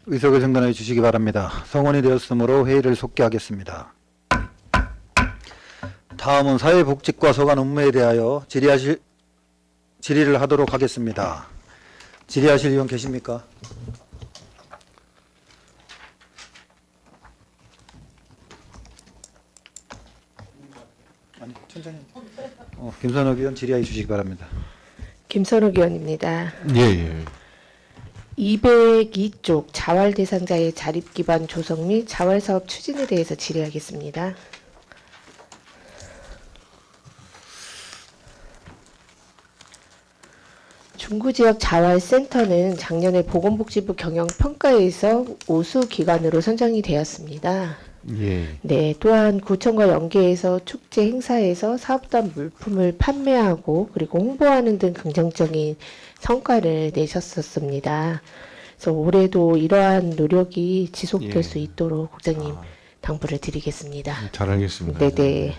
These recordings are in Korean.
의석을 정돈해 주시기 바랍니다. 성원이 되었으므로 회의를 속기하겠습니다. 다음은 사회복지과 소관 업무에 대하여 질의를 하도록 하겠습니다. 질의하실 의원 계십니까? 아니, 천천히. 김선욱 의원 질의해 주시기 바랍니다. 김선욱 의원입니다. 예. 202쪽 자활 대상자의 자립 기반 조성 및 자활 사업 추진에 대해서 질의하겠습니다. 중구지역 자활센터는 작년에 보건복지부 경영평가에서 우수 기관으로 선정이 되었습니다. 예. 네, 또한 구청과 연계해서 축제 행사에서 사업단 물품을 판매하고 그리고 홍보하는 등 긍정적인 성과를 내셨었습니다. 그래서 올해도 이러한 노력이 지속될 예. 수 있도록 국장님 당부를 드리겠습니다. 잘 알겠습니다. 네네.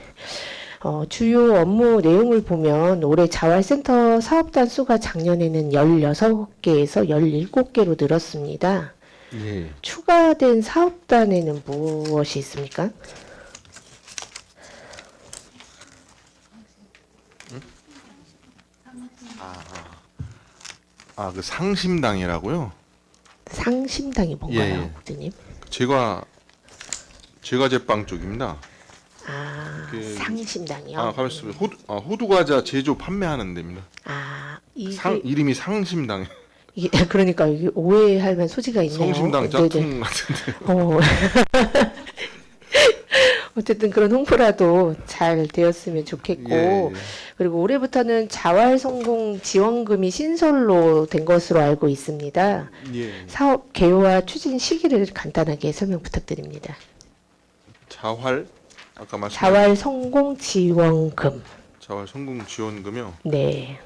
주요 업무 내용을 보면 올해 자활센터 사업단 수가 작년에는 16개에서 17개로 늘었습니다. 예. 추가된 사업단에는 무엇이 있습니까? 그 상심당이라고요? 상심당이 뭔가요, 예, 예. 국장님? 제과 제빵 쪽입니다. 상심당이요? 가만 있어요. 호두 과자 제조 판매하는 데입니다. 이게 이름이 상심당. 이게 그러니까 이게 오해할 만한 소지가 있네요. 성심당 네네. 짝퉁 같은데. 어쨌든 그런 홍보라도 잘 되었으면 좋겠고, 예. 그리고 올해부터는 자활 성공 지원금이 신설로 된 것으로 알고 있습니다. 예. 사업 개요와 추진 시기를 간단하게 설명 부탁드립니다. 자활 아까 말씀 자활 성공 지원금. 자활 성공 지원금이요. 네.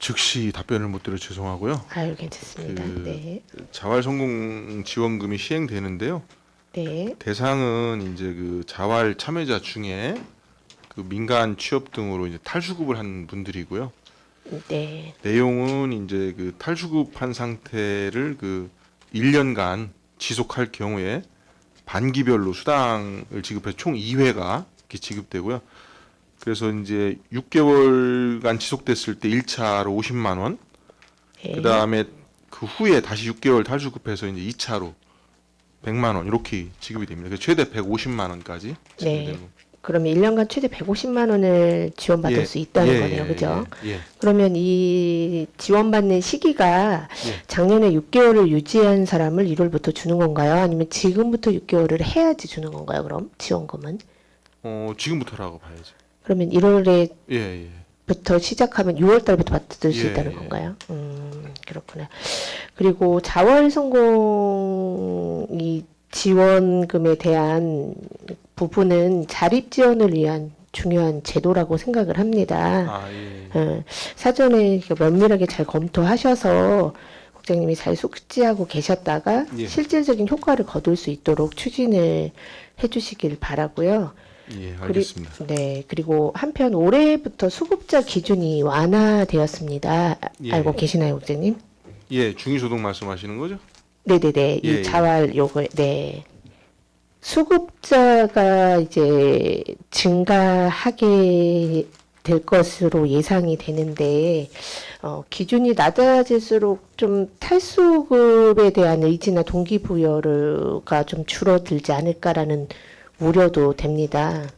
즉시 답변을 못 드려 죄송하고요. 아유, 괜찮습니다. 네. 자활 성공 지원금이 시행되는데요. 네. 대상은 이제 그 자활 참여자 중에 그 민간 취업 등으로 이제 탈수급을 한 분들이고요. 네. 내용은 이제 그 탈수급한 상태를 그 1년간 지속할 경우에 반기별로 수당을 지급해 총 2회가 이렇게 지급되고요. 그래서 이제 6개월간 지속됐을 때 1차로 50만 원, 네. 그다음에 그 후에 다시 6개월 탈수급해서 이제 2차로 100만 원 이렇게 지급이 됩니다. 그래서 최대 150만 원까지 지급되는 네. 그러면 1년간 최대 150만 원을 지원받을 예, 수 있다는 예, 거네요. 그죠? 예. 그러면 이 지원받는 시기가 예. 작년에 6개월을 유지한 사람을 1월부터 주는 건가요? 아니면 지금부터 6개월을 해야지 주는 건가요? 그럼 지원금은? 지금부터라고 봐야죠. 그러면 1월에부터 예, 예. 시작하면 6월 달부터 받을 수 예, 있다는 예. 건가요? 그렇구나. 그리고 자활 성공 이 지원금에 대한 부분은 자립 지원을 위한 중요한 제도라고 생각을 합니다. 예. 사전에 면밀하게 잘 검토하셔서 국장님이 잘 숙지하고 계셨다가 예. 실질적인 효과를 거둘 수 있도록 추진을 해주시길 바라고요. 예, 알겠습니다. 네, 그리고 한편 올해부터 수급자 기준이 완화되었습니다. 예. 알고 계시나요, 국장님? 예, 중위소득 말씀하시는 거죠? 네네네. 예, 이 자활 요거 네. 수급자가 이제 증가하게 될 것으로 예상이 되는데 기준이 낮아질수록 좀 탈수급에 대한 의지나 동기부여가 좀 줄어들지 않을까라는 우려도 됩니다.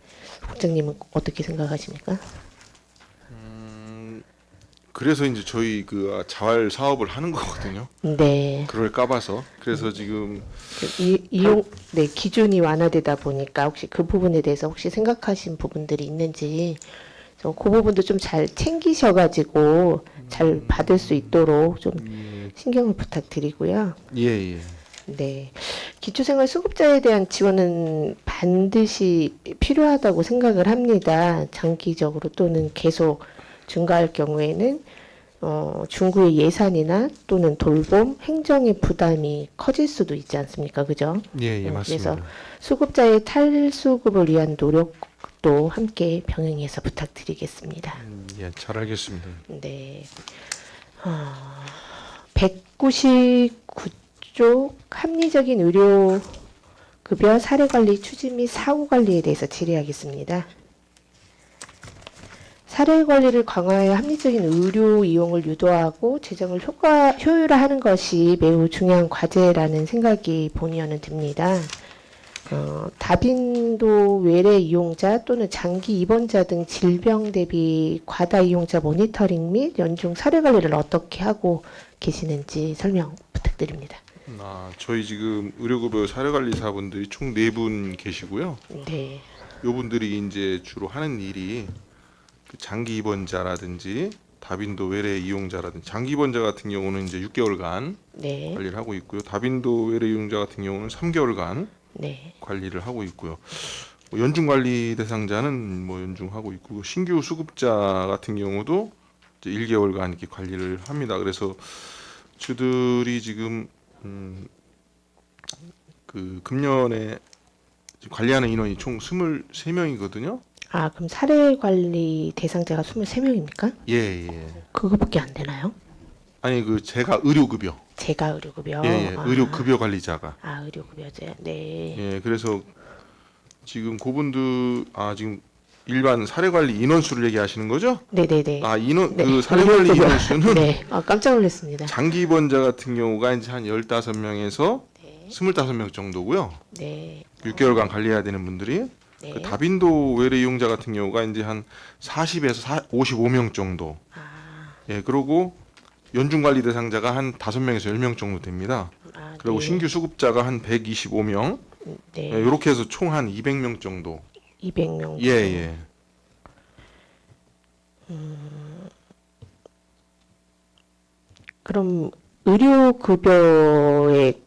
국장님은 어떻게 생각하십니까? 그래서 이제 저희 그 자활 사업을 하는 거거든요. 네. 그럴까 봐서. 그래서 지금 이용 네 기준이 완화되다 보니까 혹시 그 부분에 대해서 혹시 생각하신 부분들이 있는지 그 부분도 좀 잘 챙기셔가지고 잘 받을 수 있도록 좀 신경을 부탁드리고요. 예. 네, 기초생활 수급자에 대한 지원은 반드시 필요하다고 생각을 합니다. 장기적으로 또는 계속 증가할 경우에는 중구의 예산이나 또는 돌봄, 행정의 부담이 커질 수도 있지 않습니까? 그죠? 예, 예, 맞습니다. 그래서 수급자의 탈수급을 위한 노력도 함께 병행해서 부탁드리겠습니다. 예, 잘 알겠습니다. 네. 199쪽 합리적인 의료 급여 사례 관리 추진 및 사후 관리에 대해서 질의하겠습니다. 사례 관리를 강화하여 합리적인 의료 이용을 유도하고 재정을 효율화하는 것이 매우 중요한 과제라는 생각이 본의원은 듭니다. 다빈도 외래 이용자 또는 장기 입원자 등 질병 대비 과다 이용자 모니터링 및 연중 사례 관리를 어떻게 하고 계시는지 설명 부탁드립니다. 저희 지금 의료급여 사례관리사분들이 총 4분 계시고요. 네, 요분들이 이제 주로 하는 일이 그 장기 입원자라든지 다빈도 외래 이용자라든지 장기 입원자 같은 경우는 이제 6개월간 네, 관리를 하고 있고요. 다빈도 외래 이용자 같은 경우는 3개월간 네, 관리를 하고 있고요. 연중 관리 대상자는 뭐 연중하고 있고 신규 수급자 같은 경우도 이제 1개월간 이렇게 관리를 합니다. 그래서 저들이 지금 그 금년에 관리하는 인원이 총 23명이거든요. 아, 그럼 사례 관리 대상자가 23명입니까? 예, 예. 그거밖에 안 되나요? 아니 그 제가 의료급여. 제가 의료급여. 예, 예. 아, 의료급여 관리자가. 아, 의료급여제. 네. 예, 그래서 지금 그분들 지금 일반 사례 관리 인원수를 얘기하시는 거죠? 네네네. 인원 네, 그 사례 관리 의료급여. 인원수는 네, 깜짝 놀랐습니다. 장기 입원자 같은 경우가 이제 한 15명에서 네, 25명 정도고요. 네, 6개월간 관리해야 되는 분들이 네. 그 다빈도 외래 이용자 같은 경우가 이제 한 40에서 55명 정도. 아, 예, 그리고 연중 관리 대상자가 한 5명에서 10명 정도 됩니다. 그리고 네. 신규 수급자가 한 125명. 네, 예, 이렇게 해서 총 한 200명 정도. 200명. 예, 예. 그럼 의료급여의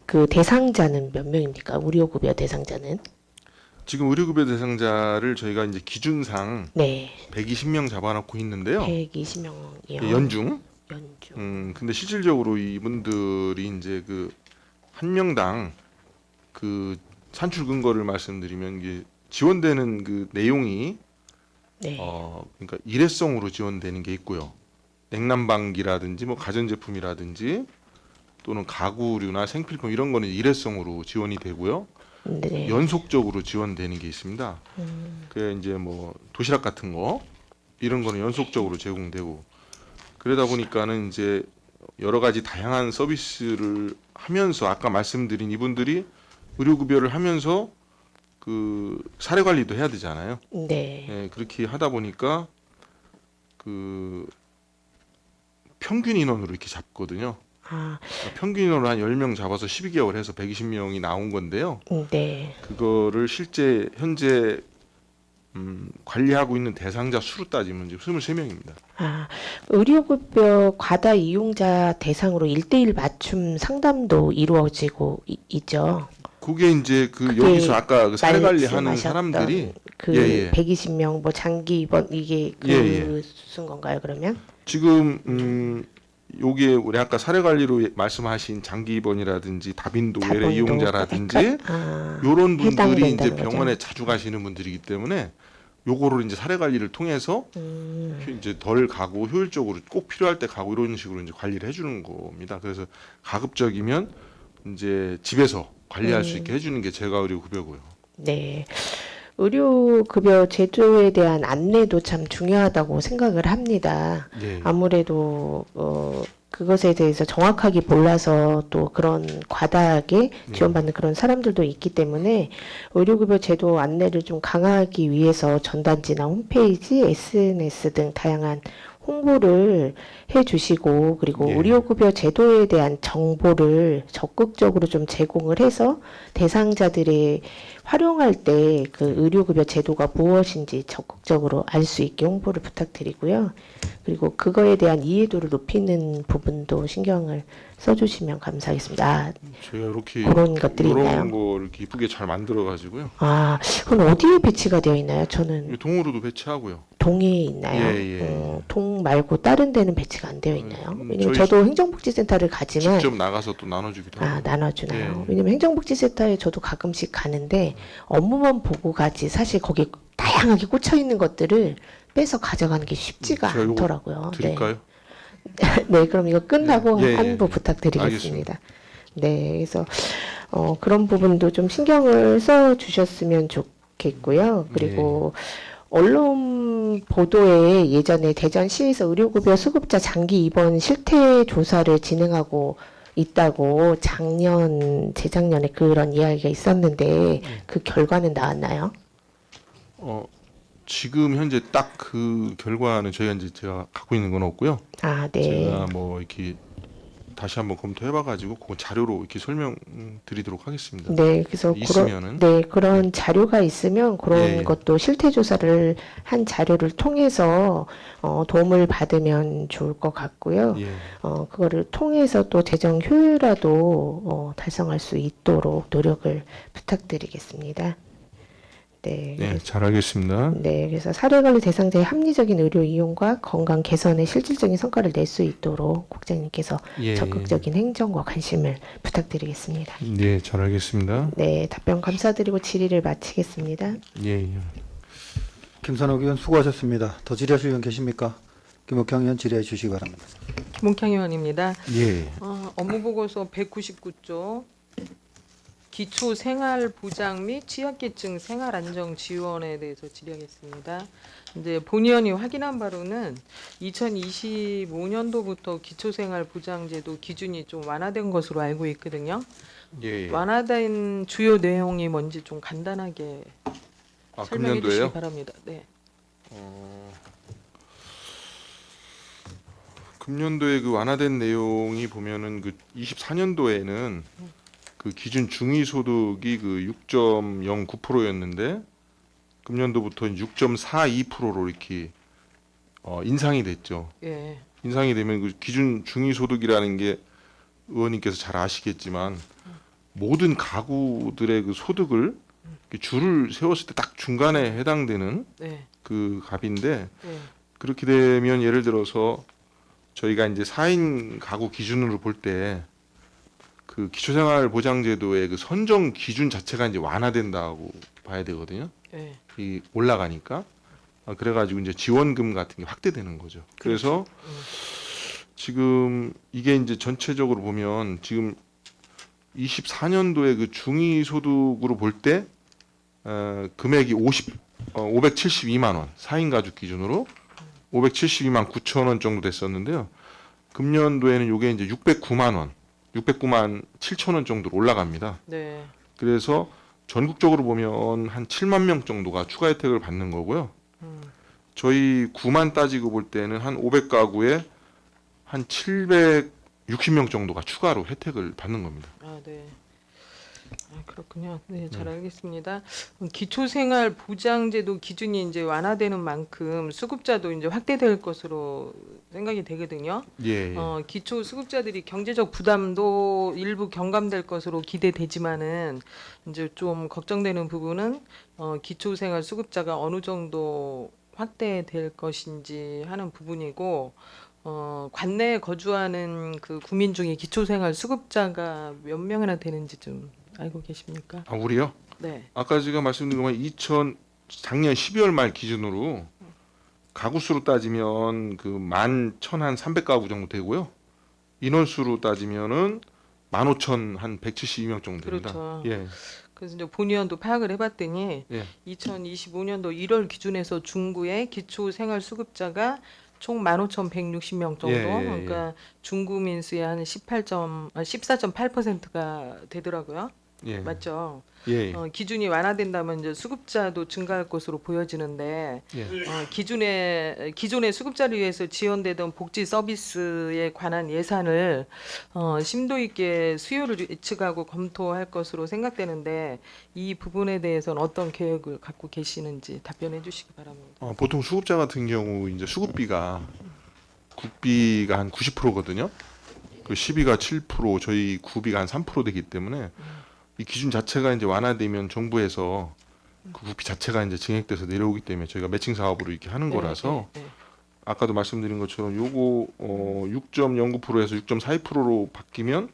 그 대상자는 몇 명입니까? 의료급여 대상자는? 지금 의료급여 대상자를 저희가 이제 기준상 네, 120명 잡아놓고 있는데요. 120명이요. 예, 연중. 연중. 근데 실질적으로 이분들이 이제 그 한 명당 그 산출 근거를 말씀드리면 이게 지원되는 그 내용이 네, 그러니까 일회성으로 지원되는 게 있고요. 냉난방기라든지 뭐 가전제품이라든지 또는 가구류나 생필품 이런 거는 일회성으로 지원이 되고요. 네. 연속적으로 지원되는 게 있습니다. 그 이제 뭐 도시락 같은 거 이런 거는 연속적으로 제공되고 그러다 보니까는 이제 여러 가지 다양한 서비스를 하면서 아까 말씀드린 이분들이 의료급여를 하면서 그 사례 관리도 해야 되잖아요. 네. 예, 그렇게 하다 보니까 그 평균 인원으로 이렇게 잡거든요. 아, 그러니까 평균 인원으로 한 10명 잡아서 12개월 해서 120명이 나온 건데요. 네. 그거를 실제 현재 관리하고 있는 대상자 수로 따지면 이제 23명입니다. 아, 의료급여 과다 이용자 대상으로 1대1 맞춤 상담도 이루어지고 있죠. 그게 이제 그 그게 여기서 아까 그 사례 관리하는 말씀하셨던 사람들이 그 예, 예. 120명 뭐 장기 입원 이게 그 예, 예. 순 건가요, 그러면? 지금 요게 우리 아까 사례 관리로 말씀하신 장기 입원이라든지 다빈도 외래 다본도 이용자라든지 아, 요런 분들이 해당된다는 이제 병원에 자주 가시는 분들이기 때문에 요거를 이제 사례 관리를 통해서 이제 덜 가고 효율적으로 꼭 필요할 때 가고 이런 식으로 이제 관리를 해주는 겁니다. 그래서 가급적이면 이제 집에서 관리할 수 있게 해주는 게 제가 의료급여고요. 네. 의료급여 제도에 대한 안내도 참 중요하다고 생각을 합니다. 예. 아무래도 그것에 대해서 정확하게 몰라서 또 그런 과다하게 지원받는 그런 사람들도 있기 때문에 의료급여 제도 안내를 좀 강화하기 위해서 전단지나 홈페이지, SNS 등 다양한 홍보를 해주시고 그리고 예. 의료급여 제도에 대한 정보를 적극적으로 좀 제공을 해서 대상자들의 활용할 때 그 의료급여 제도가 무엇인지 적극적으로 알 수 있게 홍보를 부탁드리고요. 그리고 그거에 대한 이해도를 높이는 부분도 신경을 써주시면 감사하겠습니다. 아, 제가 이렇게 그런 것들이 있나요? 이런 거 이렇게 이쁘게 잘 만들어 가지고요. 아, 그건 어디에 배치가 되어 있나요? 저는 동호로도 배치하고요. 동해에 있나요? 예, 예. 동 말고 다른 데는 배치가 안 되어 있나요? 왜냐면 저희 저도 행정복지센터를 가지만 직접 나가서 또 나눠주기도 하고. 나눠주나요? 예. 왜냐면 행정복지센터에 저도 가끔씩 가는데 업무만 보고 가지 사실 거기 다양하게 꽂혀 있는 것들을 빼서 가져가는 게 쉽지가 제가 요거 않더라고요. 드릴까요? 네, 그럼 이거 끝나고 예, 예, 안부 예. 부탁드리겠습니다. 네, 그래서 그런 부분도 좀 신경을 써 주셨으면 좋겠고요. 그리고 언론 보도에 예전에 대전시에서 의료급여 수급자 장기 입원 실태 조사를 진행하고 있다고 재작년에 그런 이야기가 있었는데 그 결과는 나왔나요? 지금 현재 딱 그 결과는 제가 갖고 있는 건 없고요. 아, 네. 제가 뭐 이렇게 다시 한번 검토해봐가지고 그건 자료로 이렇게 설명드리도록 하겠습니다. 네, 그래서 있으면은. 그런 자료가 있으면 그런 예. 것도 실태 조사를 한 자료를 통해서 도움을 받으면 좋을 것 같고요. 예. 그거를 통해서 또 재정 효율화도 달성할 수 있도록 노력을 부탁드리겠습니다. 네. 네, 잘 알겠습니다. 네, 그래서 사례관리 대상자의 합리적인 의료 이용과 건강 개선에 실질적인 성과를 낼 수 있도록 국장님께서 예. 적극적인 행정과 관심을 부탁드리겠습니다. 네, 잘 알겠습니다. 네, 답변 감사드리고 질의를 마치겠습니다. 예, 예. 김선욱 의원 수고하셨습니다. 더 질의하실 의원 계십니까? 김옥형 의원 질의해 주시기 바랍니다. 김옥향 의원입니다. 예. 업무보고서 199조 기초생활보장 및 취약계층 생활안정 지원에 대해서 질의하겠습니다. 이제 본의원이 확인한 바로는 2025년도부터 기초생활보장제도 기준이 좀 완화된 것으로 알고 있거든요. 예. 완화된 주요 내용이 뭔지 좀 간단하게 설명해 주시기 금년도에요? 바랍니다. 네. 금년도에 그 완화된 내용이 보면은 그 24년도에는 그 기준 중위소득이 그 6.09%였는데 금년도부터 6.42%로 이렇게 인상이 됐죠. 예. 인상이 되면 그 기준 중위소득이라는 게 의원님께서 잘 아시겠지만 모든 가구들의 그 소득을 이렇게 줄을 세웠을 때 딱 중간에 해당되는 네. 그 값인데 네. 그렇게 되면 예를 들어서 저희가 이제 4인 가구 기준으로 볼 때 그 기초생활보장제도의 그 선정 기준 자체가 이제 완화된다고 봐야 되거든요. 네. 이 올라가니까 그래가지고 이제 지원금 같은 게 확대되는 거죠. 그래서 지금 이게 이제 전체적으로 보면 지금 24년도에 그 중위소득으로 볼 때 금액이 572만 원 4인 가족 기준으로 572만 9천 원 정도 됐었는데요. 금년도에는 이게 이제 609만 7천 원 정도로 올라갑니다. 네. 그래서 전국적으로 보면 한 7만 명 정도가 추가 혜택을 받는 거고요. 저희 구만 따지고 볼 때는 한 500가구에 한 760명 정도가 추가로 혜택을 받는 겁니다. 아, 네. 그렇군요. 네, 잘 알겠습니다. 기초생활보장제도 기준이 이제 완화되는 만큼 수급자도 이제 확대될 것으로 생각이 되거든요. 예. 기초 수급자들이 경제적 부담도 일부 경감될 것으로 기대되지만은 이제 좀 걱정되는 부분은 기초생활 수급자가 어느 정도 확대될 것인지 하는 부분이고 관내에 거주하는 그 구민 중에 기초생활 수급자가 몇 명이나 되는지 좀 알고 계십니까? 우리요? 네. 아까 제가 말씀드린 것만 작년 12월 말 기준으로 가구 수로 따지면 그 11,300가구 정도 되고요. 인원수로 따지면은 15,172명 정도 됩니다. 그렇죠. 예. 그래서 이제 본의원도 파악을 해봤더니 예. 2025년도 1월 기준에서 중구의 기초생활수급자가 총 15,160명 정도. 예, 예, 예. 그러니까 중구 민수의 한 14.8%가 되더라고요. 예. 맞죠? 예. 기준이 완화된다면 이제 수급자도 증가할 것으로 보여지는데 예. 기존의 수급자를 위해서 지원되던 복지 서비스에 관한 예산을 심도 있게 수요를 예측하고 검토할 것으로 생각되는데 이 부분에 대해서는 어떤 계획을 갖고 계시는지 답변해 주시기 바랍니다. 보통 수급자 같은 경우 이제 수급비가 국비가 한 90%거든요. 그 시비가 7%, 저희 구비가 한 3% 되기 때문에 이 기준 자체가 이제 완화되면 정부에서 그 국비 자체가 이제 증액돼서 내려오기 때문에 저희가 매칭 사업으로 이렇게 하는 거라서 네. 아까도 말씀드린 것처럼 요거 6.09%에서 6.42%로 바뀌면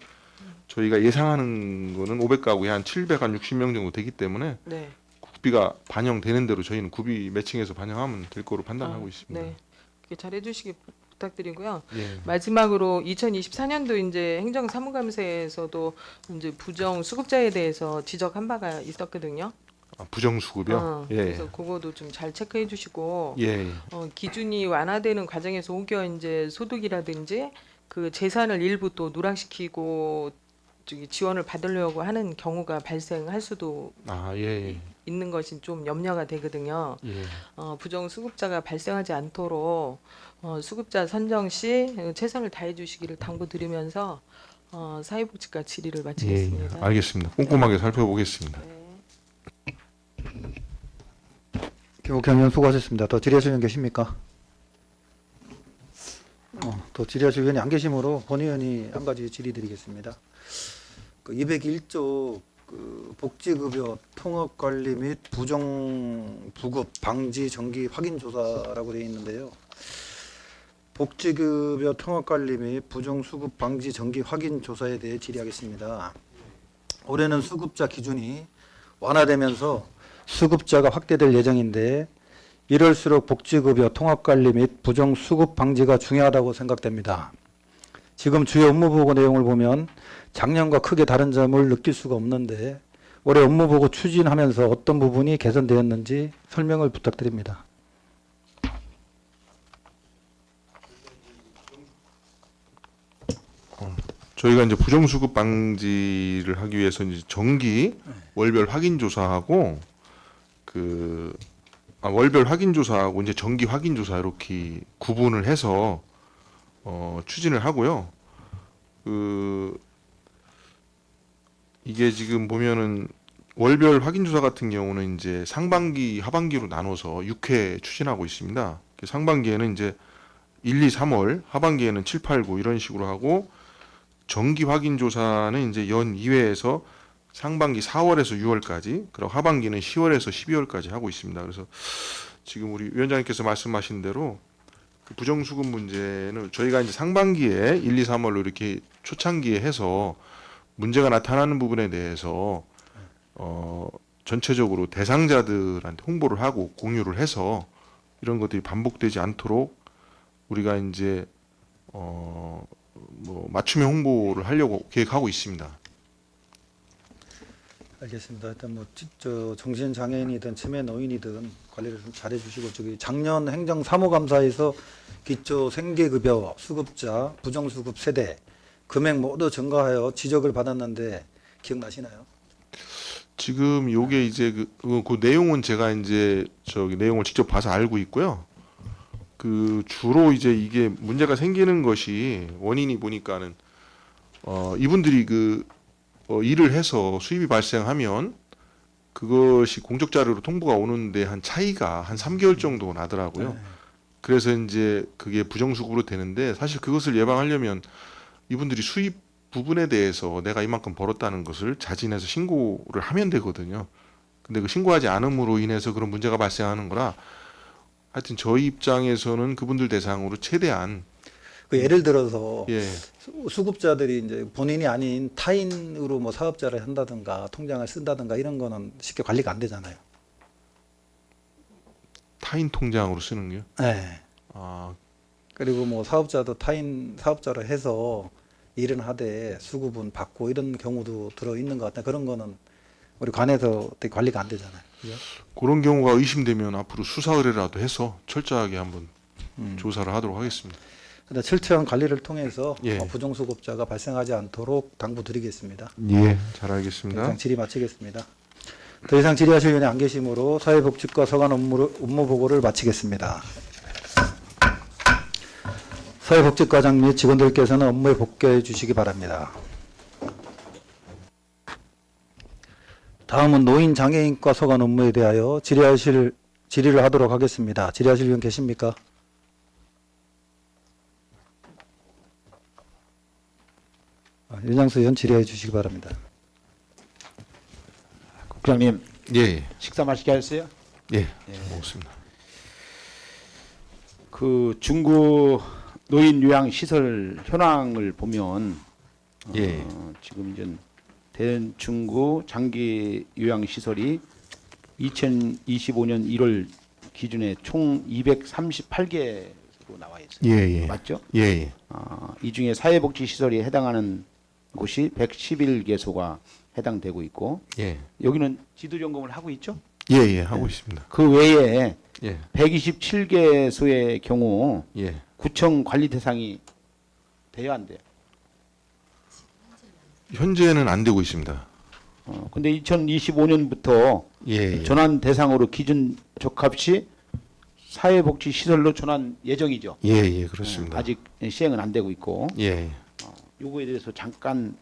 저희가 예상하는 거는 500가구에 한 760명 정도 되기 때문에 네. 국비가 반영되는 대로 저희는 구비 매칭해서 반영하면 될 거로 판단하고 아, 있습니다. 네. 그렇게 잘해주시기 부탁드리고요. 예. 마지막으로 2024년도 이제 행정사무감사에서도 이제 부정 수급자에 대해서 지적한 바가 있었거든요. 아, 부정수급이요? 예. 그래서 그거도 좀 잘 체크해 주시고 예. 기준이 완화되는 과정에서 혹여 이제 소득이라든지 그 재산을 일부 또 누락시키고 저기 지원을 받으려고 하는 경우가 발생할 수도 아, 예. 있는 것이 좀 염려가 되거든요. 예. 부정 수급자가 발생하지 않도록 수급자 선정 시 최선을 다해 주시기를 당부드리면서 사회복지과 질의를 예. 마치겠습니다. 알겠습니다. 꼼꼼하게 살펴보겠습니다. 네. 김옥경 의원 수고하셨습니다. 더 질의하실 의원 계십니까? 더 질의하실 의원이 안 계시므로 본 의원이 한 가지 질의드리겠습니다. 그 201조 그 복지급여 통합관리 및 부정 부급 방지 정기 확인 조사라고 되어 있는데요. 복지급여 통합관리 및 부정 수급 방지 정기 확인 조사에 대해 질의하겠습니다. 올해는 수급자 기준이 완화되면서 수급자가 확대될 예정인데 이럴수록 복지급여 통합관리 및 부정수급 방지가 중요하다고 생각됩니다. 지금 주요 업무보고 내용을 보면 작년과 크게 다른 점을 느낄 수가 없는데 올해 업무보고 추진하면서 어떤 부분이 개선되었는지 설명을 부탁드립니다. 저희가 이제 부정수급 방지를 하기 위해서 이제 정기 월별 확인 조사하고 월별 확인 조사하고 이제 정기 확인 조사 이렇게 구분을 해서 추진을 하고요. 이게 지금 보면은 월별 확인 조사 같은 경우는 이제 상반기, 하반기로 나눠서 6회 추진하고 있습니다. 상반기에는 이제 1, 2, 3월, 하반기에는 7, 8, 9 이런 식으로 하고 정기 확인 조사는 이제 연 2회에서 상반기 4월에서 6월까지, 그리고 하반기는 10월에서 12월까지 하고 있습니다. 그래서 지금 우리 위원장님께서 말씀하신 대로 그 부정수급 문제는 저희가 이제 상반기에 1, 2, 3월로 이렇게 초창기에 해서 문제가 나타나는 부분에 대해서 전체적으로 대상자들한테 홍보를 하고 공유를 해서 이런 것들이 반복되지 않도록 우리가 이제 맞춤형 홍보를 하려고 계획하고 있습니다. 알겠습니다. 일단 정신 장애인이든 치매 노인이든 관리를 좀 잘해주시고 저기 작년 행정사무감사에서 기초 생계급여 수급자 부정수급 세대 금액 모두 증가하여 지적을 받았는데 기억나시나요? 지금 요게 이제 그 내용은 제가 이제 내용을 직접 봐서 알고 있고요. 주로 이제 이게 문제가 생기는 것이 원인이 보니까는 이분들이 일을 해서 수입이 발생하면 그것이 공적 자료로 통보가 오는데 한 차이가 한 3개월 정도 나더라고요. 네. 그래서 이제 그게 부정수급으로 되는데 사실 그것을 예방하려면 이분들이 수입 부분에 대해서 내가 이만큼 벌었다는 것을 자진해서 신고를 하면 되거든요. 근데 그 신고하지 않음으로 인해서 그런 문제가 발생하는 거라 하여튼 저희 입장에서는 그분들 대상으로 최대한 그 예를 들어서 예, 수급자들이 이제 본인이 아닌 타인으로 뭐 사업자를 한다든가 통장을 쓴다든가 이런 거는 쉽게 관리가 안 되잖아요. 타인 통장으로 쓰는 게요. 네. 아, 그리고 뭐 사업자도 타인 사업자로 해서 일은 하되 수급은 받고 이런 경우도 들어 있는 것 같아요. 그런 거는 우리 관에서 되게 관리가 안 되잖아요. 그죠? 그런 경우가 의심되면 앞으로 수사 의뢰라도 해서 철저하게 한번 조사를 하도록 하겠습니다. 일단 철저한 관리를 통해서 예. 부정수급자가 발생하지 않도록 당부드리겠습니다. 예, 잘 더 알겠습니다. 이상 질의 마치겠습니다. 더 이상 질의하실 의원이 안 계시므로 사회복지과 서관 업무 보고를 마치겠습니다. 사회복지과장 및 직원들께서는 업무에 복귀해 주시기 바랍니다. 다음은 노인장애인과 서관 업무에 대하여 질의를 하도록 하겠습니다. 질의하실 의원 계십니까? 윤장수 의원 질의해 주시기 바랍니다. 국장님, 예, 예, 식사 맛있게 하셨어요? 예, 먹었습니다. 그 중구 노인 요양 시설 현황을 보면 예. 지금 이제 대중구 장기 요양 시설이 2025년 1월 기준에 총 238개로 나와 있어요. 예, 예. 맞죠? 예, 예. 이 중에 사회복지 시설이 해당하는 곳이 111개소가 해당되고 있고 예. 여기는 지도 점검을 하고 있죠? 예, 예, 하고 있습니다. 그 외에 예. 127개소의 경우 예. 구청 관리 대상이 돼야 안 돼요. 현재는 안 되고 있습니다. 근데 2025년부터 예, 예. 전환 대상으로 기준 적합시 사회복지 시설로 전환 예정이죠. 예, 예, 그렇습니다. 아직 시행은 안 되고 있고 예. 요거에 대해서 잠깐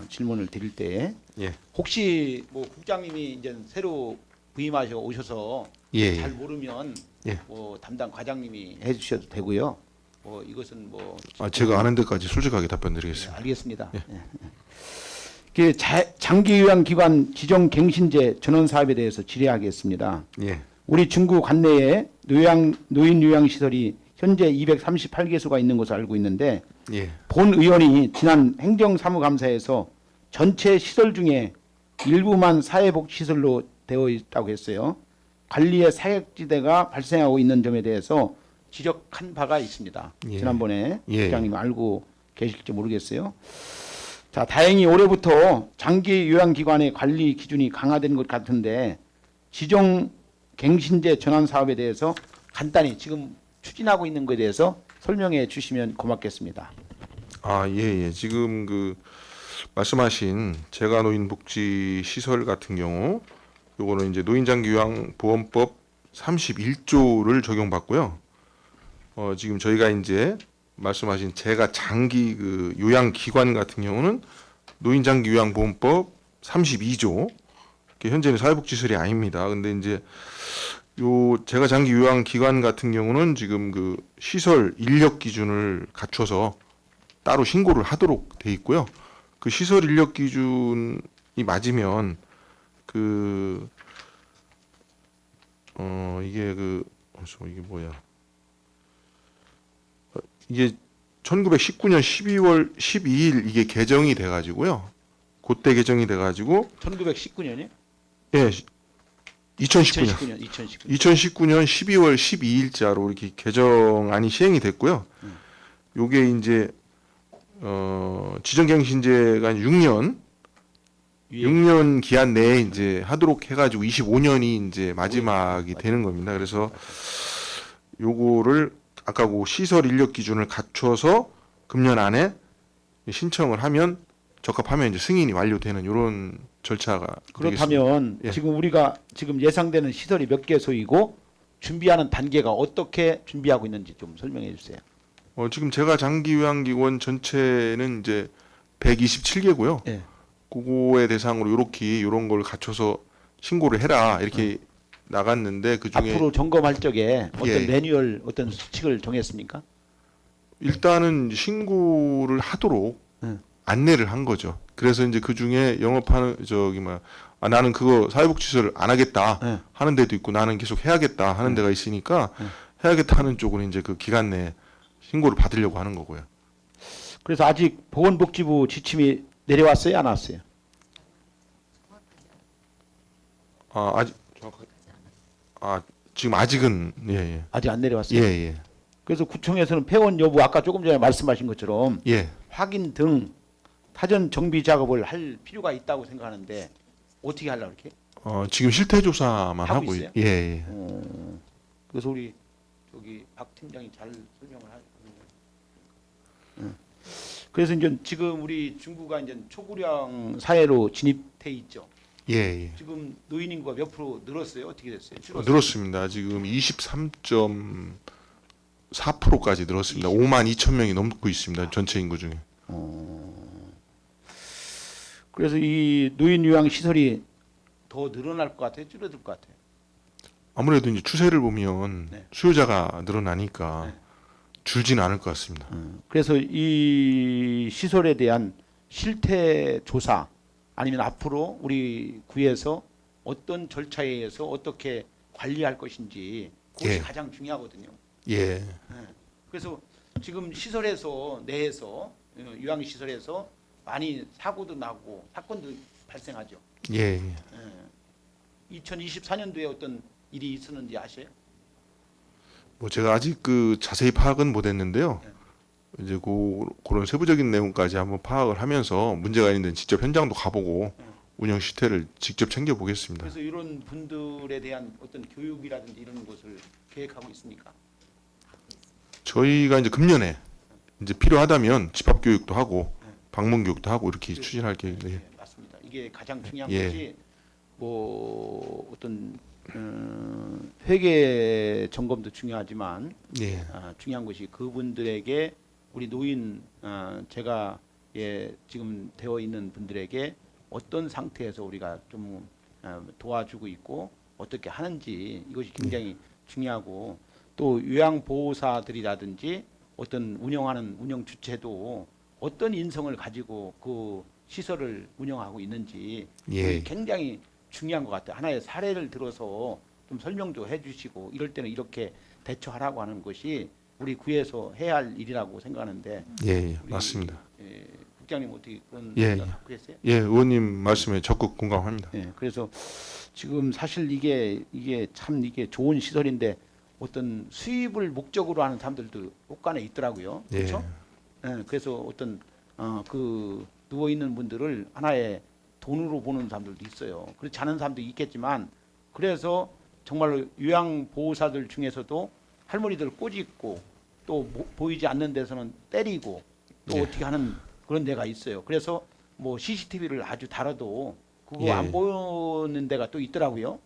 질문을 드릴 때 예. 혹시 뭐 국장님이 이제 새로 부임하셔 오셔서 예. 잘 모르면 예. 뭐 담당 과장님이 해주셔도 되고요. 뭐 이것은 뭐 제가 아는 데까지 솔직하게 답변드리겠습니다. 알겠습니다. 예. 그 장기요양기관 지정갱신제 전원 사업에 대해서 질의하겠습니다. 예. 우리 중구 관내에 노인 요양시설이 현재 238개소가 있는 것으로 알고 있는데 예. 본 의원이 지난 행정사무감사에서 전체 시설 중에 일부만 사회복지시설로 되어 있다고 했어요. 관리에 사각지대가 발생하고 있는 점에 대해서 지적한 바가 있습니다. 예. 지난번에 예. 국장님 알고 계실지 모르겠어요. 자, 다행히 올해부터 장기 요양기관의 관리 기준이 강화된 것 같은데 지정 갱신제 전환 사업에 대해서 간단히 지금 추진하고 있는 것에 대해서 설명해 주시면 고맙겠습니다. 예, 예. 지금 그 말씀하신 재가노인복지 시설 같은 경우 요거는 이제 노인장기요양보험법 31조를 적용받고요. 지금 저희가 이제 말씀하신 재가 장기 그 요양기관 같은 경우는 노인장기요양보험법 32조. 현재는 사회복지시설이 아닙니다. 근데 이제 요 제가 장기 요양 기관 같은 경우는 지금 그 시설 인력 기준을 갖춰서 따로 신고를 하도록 돼 있고요. 그 시설 인력 기준이 맞으면 그 이게 이게 뭐야? 이게 1919년 12월 12일 이게 개정이 돼 가지고요. 그때 개정이 돼 가지고 1919년이요? 예. 2019년 2019년 12월 12일자로 이렇게 개정안이 시행이 됐고요. 요게 이제 지정갱신제가 6년 기한 내에 이제 하도록 해가지고 25년이 이제 마지막이 되는 겁니다. 그래서 요거를 아까 그 시설 인력 기준을 갖춰서 금년 안에 신청을 하면 적합하면 이제 승인이 완료되는 이런 절차가 그렇다면 예. 지금 우리가 지금 예상되는 시설이 몇 개소이고 준비하는 단계가 어떻게 준비하고 있는지 좀 설명해 주세요. 지금 제가 장기 요양기관 전체는 이제 127개고요. 예. 그거에 대상으로 이런 걸 갖춰서 신고를 해라 이렇게 나갔는데 그 중에 앞으로 점검할 적에 어떤 예. 매뉴얼 어떤 수칙을 정했습니까? 일단은 신고를 하도록 안내를 한 거죠. 그래서 이제 그 중에 영업하는 나는 그거 사회복지시설 안 하겠다 네. 하는 데도 있고 나는 계속 해야겠다 하는 데가 있으니까 해야겠다 하는 쪽은 이제 그 기간 내에 신고를 받으려고 하는 거고요. 그래서 아직 보건복지부 지침이 내려왔어요, 안 왔어요? 아직 정확하게 지금 아직은 예. 아직 안 내려왔어요. 예. 그래서 구청에서는 폐원 여부 아까 조금 전에 말씀하신 것처럼 예. 확인 등 사전 정비 작업을 할 필요가 있다고 생각하는데 어떻게 하려고 이렇게? 지금 실태 조사만 하고 하고 있어요? 예. 그래서 우리 저기 박 팀장이 잘 설명을 하는 거예요. 그래서 이제 지금 우리 중구가 이제 초고령 사회로 진입돼 있죠. 예. 지금 노인 인구가 몇 프로 늘었어요? 어떻게 됐어요? 줄었어요? 늘었습니다. 지금 23.4%까지 늘었습니다. 5만 2천 명이 넘고 있습니다. 전체 인구 중에. 그래서 이 노인 요양 시설이 더 늘어날 것 같아요? 줄어들 것 같아요? 아무래도 이제 추세를 보면 네. 수요자가 늘어나니까 네. 줄지는 않을 것 같습니다. 그래서 이 시설에 대한 실태 조사 아니면 앞으로 우리 구에서 어떤 절차에 의해서 어떻게 관리할 것인지 그것이 예. 가장 중요하거든요. 예. 그래서 지금 시설에서 내에서 요양 시설에서 많이 사고도 나고 사건도 발생하죠. 예. 2024년도에 어떤 일이 있었는지 아세요? 뭐 제가 아직 그 자세히 파악은 못했는데요. 이제 그런 세부적인 내용까지 한번 파악을 하면서 문제가 있는 데는 직접 현장도 가보고 운영 실태를 직접 챙겨 보겠습니다. 그래서 이런 분들에 대한 어떤 교육이라든지 이런 것을 계획하고 있습니까? 저희가 이제 금년에 이제 필요하다면 집합 교육도 하고 방문 교육도 하고 이렇게 추진할 계획이에요. 네, 맞습니다. 이게 가장 중요한 예. 것이 뭐 어떤 회계 점검도 중요하지만 예. 중요한 것이 그분들에게 우리 노인 제가 지금 되어 있는 분들에게 어떤 상태에서 우리가 좀 도와주고 있고 어떻게 하는지 이것이 굉장히 중요하고 또 요양보호사들이라든지 어떤 운영하는 운영 주체도 어떤 인성을 가지고 그 시설을 운영하고 있는지 예. 그게 굉장히 중요한 것 같아요. 하나의 사례를 들어서 좀 설명 좀 해주시고 이럴 때는 이렇게 대처하라고 하는 것이 우리 구에서 해야 할 일이라고 생각하는데 예. 우리, 맞습니다. 국장님 어떻게 그런 예, 생각 갖고 계세요? 예. 의원님 말씀에 적극 공감합니다. 그래서 지금 사실 이게 참 이게 좋은 시설인데 어떤 수입을 목적으로 하는 사람들도 혹간에 있더라고요. 예. 그렇죠? 그래서 어떤 그 누워 있는 분들을 하나의 돈으로 보는 사람들도 있어요. 그렇지 않은 사람도 있겠지만 그래서 정말로 요양 보호사들 중에서도 할머니들 꼬집고 또 보이지 않는 데서는 때리고 또 예. 어떻게 하는 그런 데가 있어요. 그래서 뭐 CCTV를 아주 달아도 그거 예. 안 보이는 데가 또 있더라고요.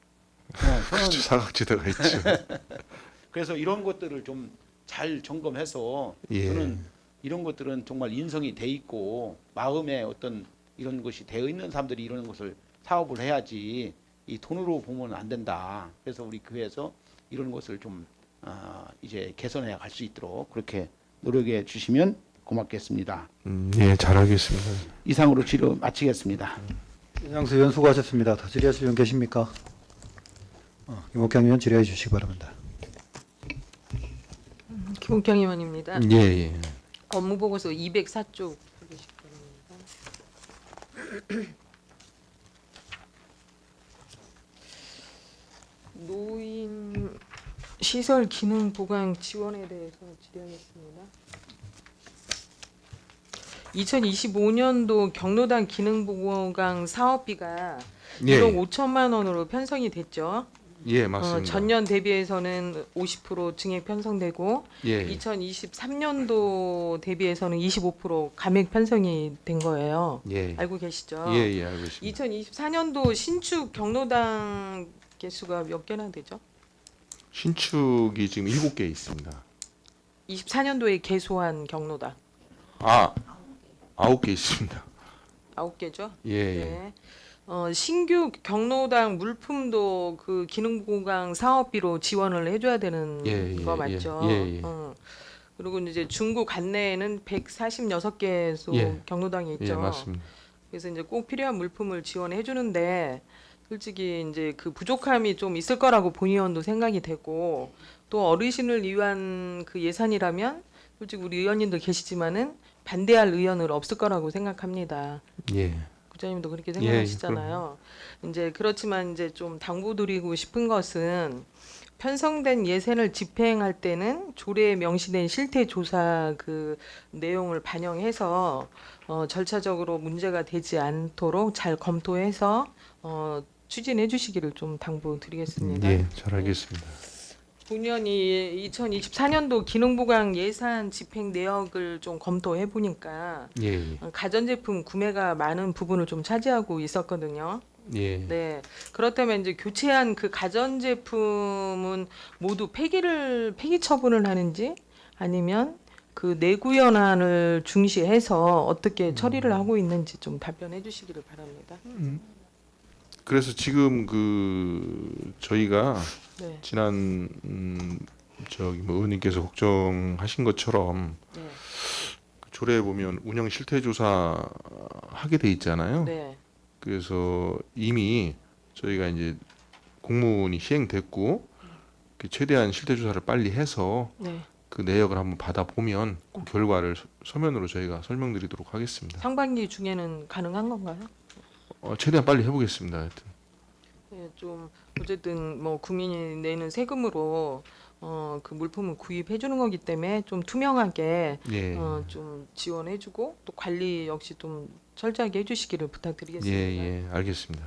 저는 사각지대가 있죠. 그래서 이런 것들을 좀 잘 점검해서 예. 저는 이런 것들은 정말 인성이 돼 있고 마음에 어떤 이런 것이 되어 있는 사람들이 이런 것을 사업을 해야지 이 돈으로 보면 안 된다. 그래서 우리 교회에서 이런 것을 좀 이제 개선해 갈 수 있도록 그렇게 노력해 주시면 고맙겠습니다. 예, 잘하겠습니다. 이상으로 치료 마치겠습니다. 이장수 의원 수고하셨습니다. 더 질의하실 분 계십니까? 김옥경 의원 질의해 주시기 바랍니다. 김옥경 의원입니다. 예, 예. 업무보고서 204쪽 보시기 바랍니다. 노인 시설 기능 보강 지원에 대해서 질의하겠습니다. 2025년도 경로당 기능 보강 사업비가 예. 1억 5천만 원으로 편성이 됐죠. 예, 맞습니다. 전년 대비해서는 50% 증액 편성되고 예. 2023년도 대비해서는 25% 감액 편성이 된 거예요. 예. 알고 계시죠? 예, 예, 알고 있습니다. 2024년도 신축 경로당 개수가 몇 개나 되죠? 신축이 지금 7개 있습니다. 24년도에 개소한 경로당 9개 있습니다. 9개죠? 예, 예. 네. 신규 경로당 물품도 그 기능 보강 사업비로 지원을 해줘야 되는 예, 거 예, 맞죠? 예, 예. 그리고 이제 중구 관내에는 146개소 예. 경로당이 있죠. 예, 맞습니다. 그래서 이제 꼭 필요한 물품을 지원해 주는데 솔직히 이제 그 부족함이 좀 있을 거라고 본의원도 생각이 되고 또 어르신을 위한 그 예산이라면 솔직히 우리 의원님도 계시지만은 반대할 의원은 없을 거라고 생각합니다. 예. 국장님도 그렇게 예, 생각하시잖아요. 이제 그렇지만 이제 좀 당부드리고 싶은 것은 편성된 예산을 집행할 때는 조례에 명시된 실태 조사 그 내용을 반영해서 절차적으로 문제가 되지 않도록 잘 검토해서 추진해 주시기를 좀 당부드리겠습니다. 예, 잘 알겠습니다. 본연이 2024년도 기능보강 예산 집행 내역을 좀 검토해 보니까 예, 예. 가전제품 구매가 많은 부분을 좀 차지하고 있었거든요. 예. 네. 그렇다면 이제 교체한 그 가전제품은 모두 폐기 처분을 하는지 아니면 그 내구현안을 중시해서 어떻게 처리를 하고 있는지 좀 답변해 주시기를 바랍니다. 그래서 지금 그 저희가 네. 지난 저기 뭐 의원님께서 걱정하신 것처럼 네. 그 조례에 보면 운영 실태 조사 하게 돼 있잖아요. 네. 그래서 이미 저희가 이제 공문이 시행됐고 최대한 실태 조사를 빨리 해서 네. 그 내역을 한번 받아보면 그 결과를 서면으로 저희가 설명드리도록 하겠습니다. 상반기 중에는 가능한 건가요? 최대한 빨리 해보겠습니다. 하여튼. 네, 좀 어쨌든 뭐 국민이 내는 세금으로 그 물품을 구입해 주는 거기 때문에 좀 투명하게 예. 좀 지원해 주고 또 관리 역시 좀 철저하게 해 주시기를 예, 부탁드리겠습니다. 예, 알겠습니다.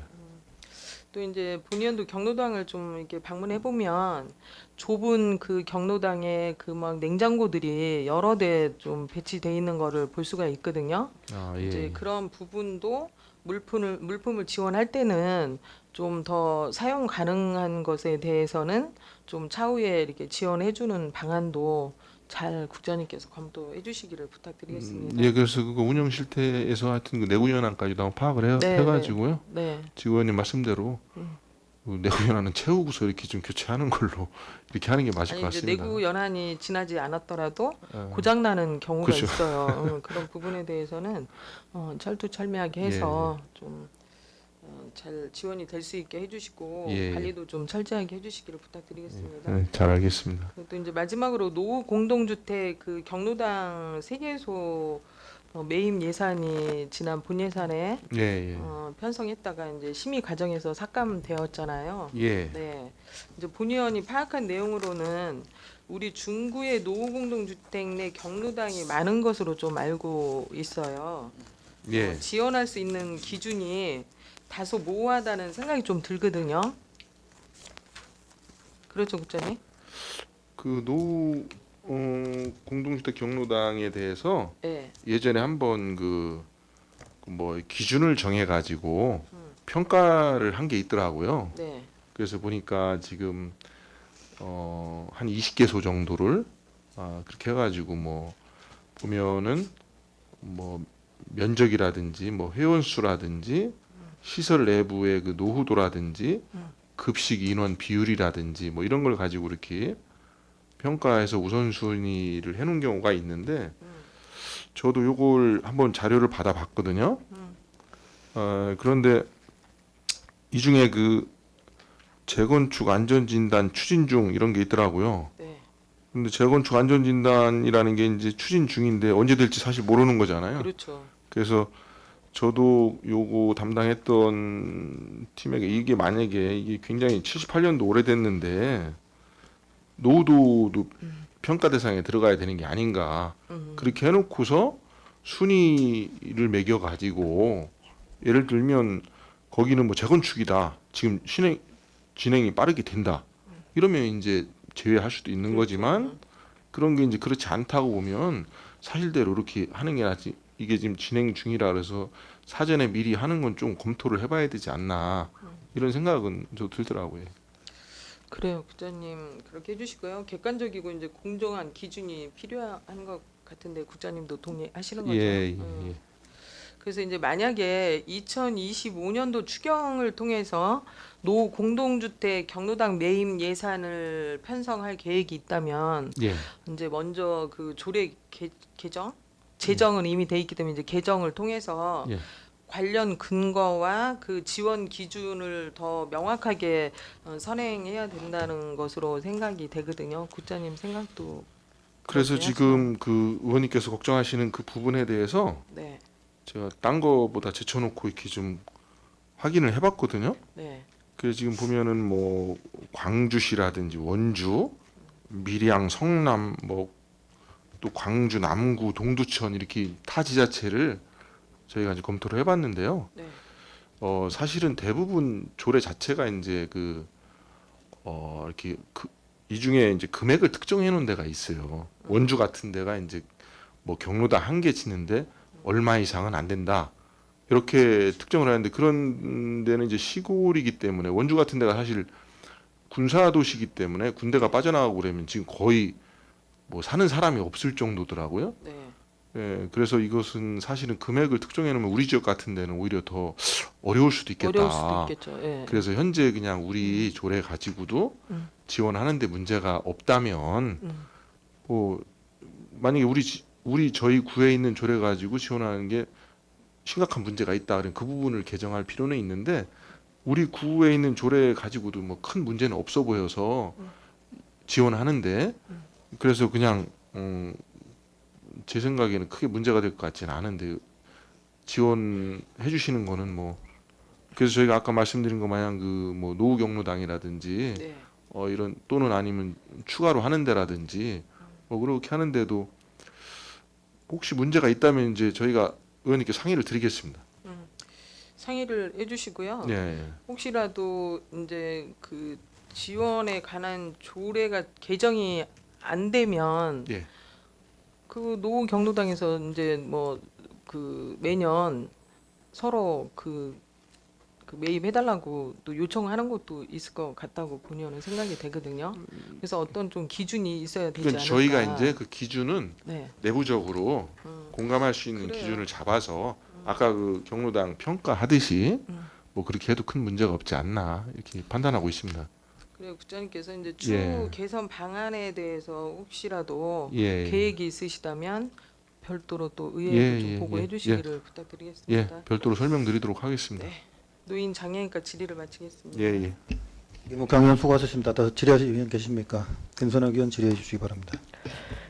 또 이제 본의원도 경로당을 좀 이렇게 방문해 보면 좁은 그 경로당에 그 막 냉장고들이 여러 대 좀 배치돼 있는 거를 볼 수가 있거든요. 아, 이제 예. 그런 부분도 물품을 지원할 때는 좀 더 사용 가능한 것에 대해서는 좀 차후에 이렇게 지원해 주는 방안도 잘 국장님께서 검토해 주시기를 부탁드리겠습니다. 예, 그래서 그거 운영 실태에서 하여튼 그 내부 현황까지도 한번 파악을 네, 해가지고요. 네. 지원님 말씀대로 그 내부 현황은 채우고서 이렇게 좀 교체하는 걸로 이렇게 하는 게 맞을 아니 것 이제 같습니다. 내구 연한이 지나지 않았더라도 어, 고장 나는 경우가 그렇죠. 있어요. 그런 부분에 대해서는 철두철미하게 해서 좀 잘 지원이 될 수 있게 해주시고 예. 관리도 좀 철저하게 해주시기를 부탁드리겠습니다. 네, 잘 알겠습니다. 또 이제 마지막으로 노후 공동주택 그 경로당 세개소 매입 예산이 지난 본 예산에 예, 예. 편성했다가 이제 심의 과정에서 삭감되었잖아요. 예. 네, 이제 본의원이 파악한 내용으로는 우리 중구의 노후 공동주택 내 경로당이 많은 것으로 좀 알고 있어요. 예. 지원할 수 있는 기준이 다소 모호하다는 생각이 좀 들거든요. 그렇죠, 국장님? 그 노후 공동주택 경로당에 대해서 네, 예전에 한번 그 뭐 기준을 정해 가지고 평가를 한 게 있더라고요. 네, 그래서 보니까 지금 한 20개소 정도를 그렇게 해가지고 뭐 보면은 뭐 면적이라든지 뭐 회원수라든지 시설 내부의 그 노후도라든지 급식 인원 비율이라든지 뭐 이런 걸 가지고 이렇게 평가해서 우선순위를 해놓은 경우가 있는데 저도 요걸 한번 자료를 받아봤거든요. 그런데 이 중에 그 재건축 안전진단 추진 중 이런 게 있더라고요. 네, 근데 재건축 안전진단이라는 게 이제 추진 중인데 언제 될지 사실 모르는 거잖아요. 그렇죠. 그래서 저도 요거 담당했던 팀에게 이게 만약에 이게 굉장히 78년도 오래됐는데 노후도도 평가 대상에 들어가야 되는 게 아닌가 그렇게 해놓고서 순위를 매겨 가지고 예를 들면 거기는 뭐 재건축이다 지금 진행이 빠르게 된다 이러면 이제 제외할 수도 있는 거지만 그런 게 이제 그렇지 않다고 보면 사실대로 이렇게 하는 게 낫지 이게 지금 진행 중이라 그래서 사전에 미리 하는 건 좀 검토를 해봐야 되지 않나 이런 생각은 저 들더라고요. 그래요, 국장님 그렇게 해주시고요. 객관적이고 이제 공정한 기준이 필요한 것 같은데 국장님도 동의하시는 거죠? 예, 예. 그래서 이제 만약에 2025년도 추경을 통해서 노 공동주택 경로당 매입 예산을 편성할 계획이 있다면 예. 이제 먼저 그 조례 개정 제정은 이미 돼 있기 때문에 이제 개정을 통해서 예. 관련 근거와 그 지원 기준을 더 명확하게 선행해야 된다는 것으로 생각이 되거든요. 국장님 생각도 그래서 그렇게 지금 그 의원님께서 걱정하시는 그 부분에 대해서 네, 제가 딴 거보다 제쳐놓고 이렇게 좀 확인을 해봤거든요. 네, 그래서 지금 보면은 뭐 광주시라든지 원주, 밀양, 성남, 뭐 또 광주, 남구, 동두천 이렇게 타 지자체를 저희가 이제 검토를 해봤는데요. 네, 사실은 대부분 조례 자체가 이제 이렇게 이 중에 이제 금액을 특정해 놓은 데가 있어요. 원주 같은 데가 이제 뭐 경로당 한 개 짓는데 얼마 이상은 안 된다. 이렇게 특정을 하는데 그런 데는 이제 시골이기 때문에 원주 같은 데가 사실 군사 도시이기 때문에 군대가 빠져나가고 그러면 지금 거의 뭐 사는 사람이 없을 정도더라고요. 네. 예, 그래서 이것은 사실은 금액을 특정해 놓으면 우리 지역 같은 데는 오히려 더 어려울 수도 있겠다. 어려울 수도 있겠죠. 예. 그래서 현재 그냥 우리 조례 가지고도 지원하는데 문제가 없다면 뭐 만약에 저희 구에 있는 조례 가지고 지원하는 게 심각한 문제가 있다 그러면 그 부분을 개정할 필요는 있는데 우리 구에 있는 조례 가지고도 뭐 큰 문제는 없어 보여서 지원하는데 그래서 그냥 제 생각에는 크게 문제가 될 것 같지는 않은데 지원해 주시는 거는 뭐 그래서 저희가 아까 말씀드린 것 마냥 그 뭐 노후 경로당이라든지 네. 이런 또는 아니면 추가로 하는 데라든지 뭐 그렇게 하는데도 혹시 문제가 있다면 이제 저희가 의원님께 상의를 드리겠습니다. 상의를 해주시고요. 예, 예. 혹시라도 이제 그 지원에 관한 조례가 개정이 안 되면 예. 그 노후 경로당에서 이제 뭐 그 매년 서로 그 매입해달라고 또 요청하는 것도 있을 것 같다고 본의원은 생각이 되거든요. 그래서 어떤 좀 기준이 있어야 되지 그러니까 않을까. 저희가 이제 그 기준은 네. 내부적으로 공감할 수 있는 그래요. 기준을 잡아서 아까 그 경로당 평가하듯이 뭐 그렇게 해도 큰 문제가 없지 않나 이렇게 판단하고 있습니다. 그래요. 국장님께서 이제 추후 예. 개선 방안에 대해서 혹시라도 예, 계획이 있으시다면 별도로 또 의회도 예, 좀 예, 보고해 예, 주시기를 예, 부탁드리겠습니다. 별도로 설명드리도록 하겠습니다. 네. 노인 장애인과 질의를 마치겠습니다. 예, 예. 김옥강 의원 수고하셨습니다. 더 질의하실 의원 계십니까? 김선욱 의원 질의해 주시기 바랍니다.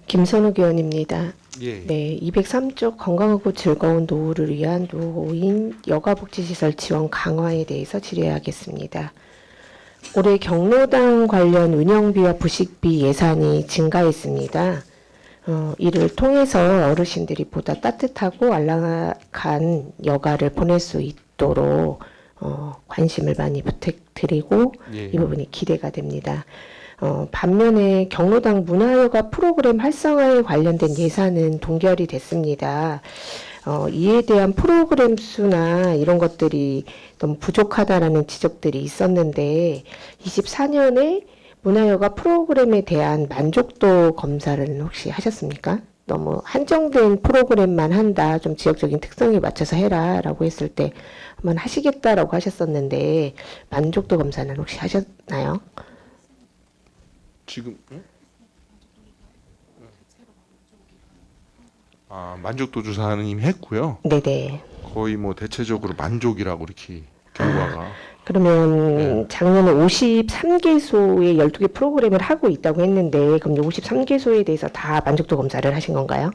김선욱 의원입니다. 예. 네, 203쪽 건강하고 즐거운 노후를 위한 노인 여가복지시설 지원 강화에 대해서 질의하겠습니다. 올해 경로당 관련 운영비와 부식비 예산이 증가했습니다. 이를 통해서 어르신들이 보다 따뜻하고 안락한 여가를 보낼 수 있도록 관심을 많이 부탁드리고 예. 이 부분이 기대가 됩니다. 반면에 경로당 문화여가 프로그램 활성화에 관련된 예산은 동결이 됐습니다. 이에 대한 프로그램 수나 이런 것들이 너무 부족하다라는 지적들이 있었는데 24년에 문화여가 프로그램에 대한 만족도 검사를 혹시 하셨습니까? 너무 한정된 프로그램만 한다, 좀 지역적인 특성에 맞춰서 해라라고 했을 때 한번 하시겠다라고 하셨었는데 만족도 검사는 혹시 하셨나요? 지금 만족도 조사는 이미 했고요. 네네. 거의 뭐 대체적으로 만족이라고 이렇게 결과가 그러면 작년에 53개소의 12개 프로그램을 하고 있다고 했는데 그럼 53개소에 대해서 다 만족도 검사를 하신 건가요?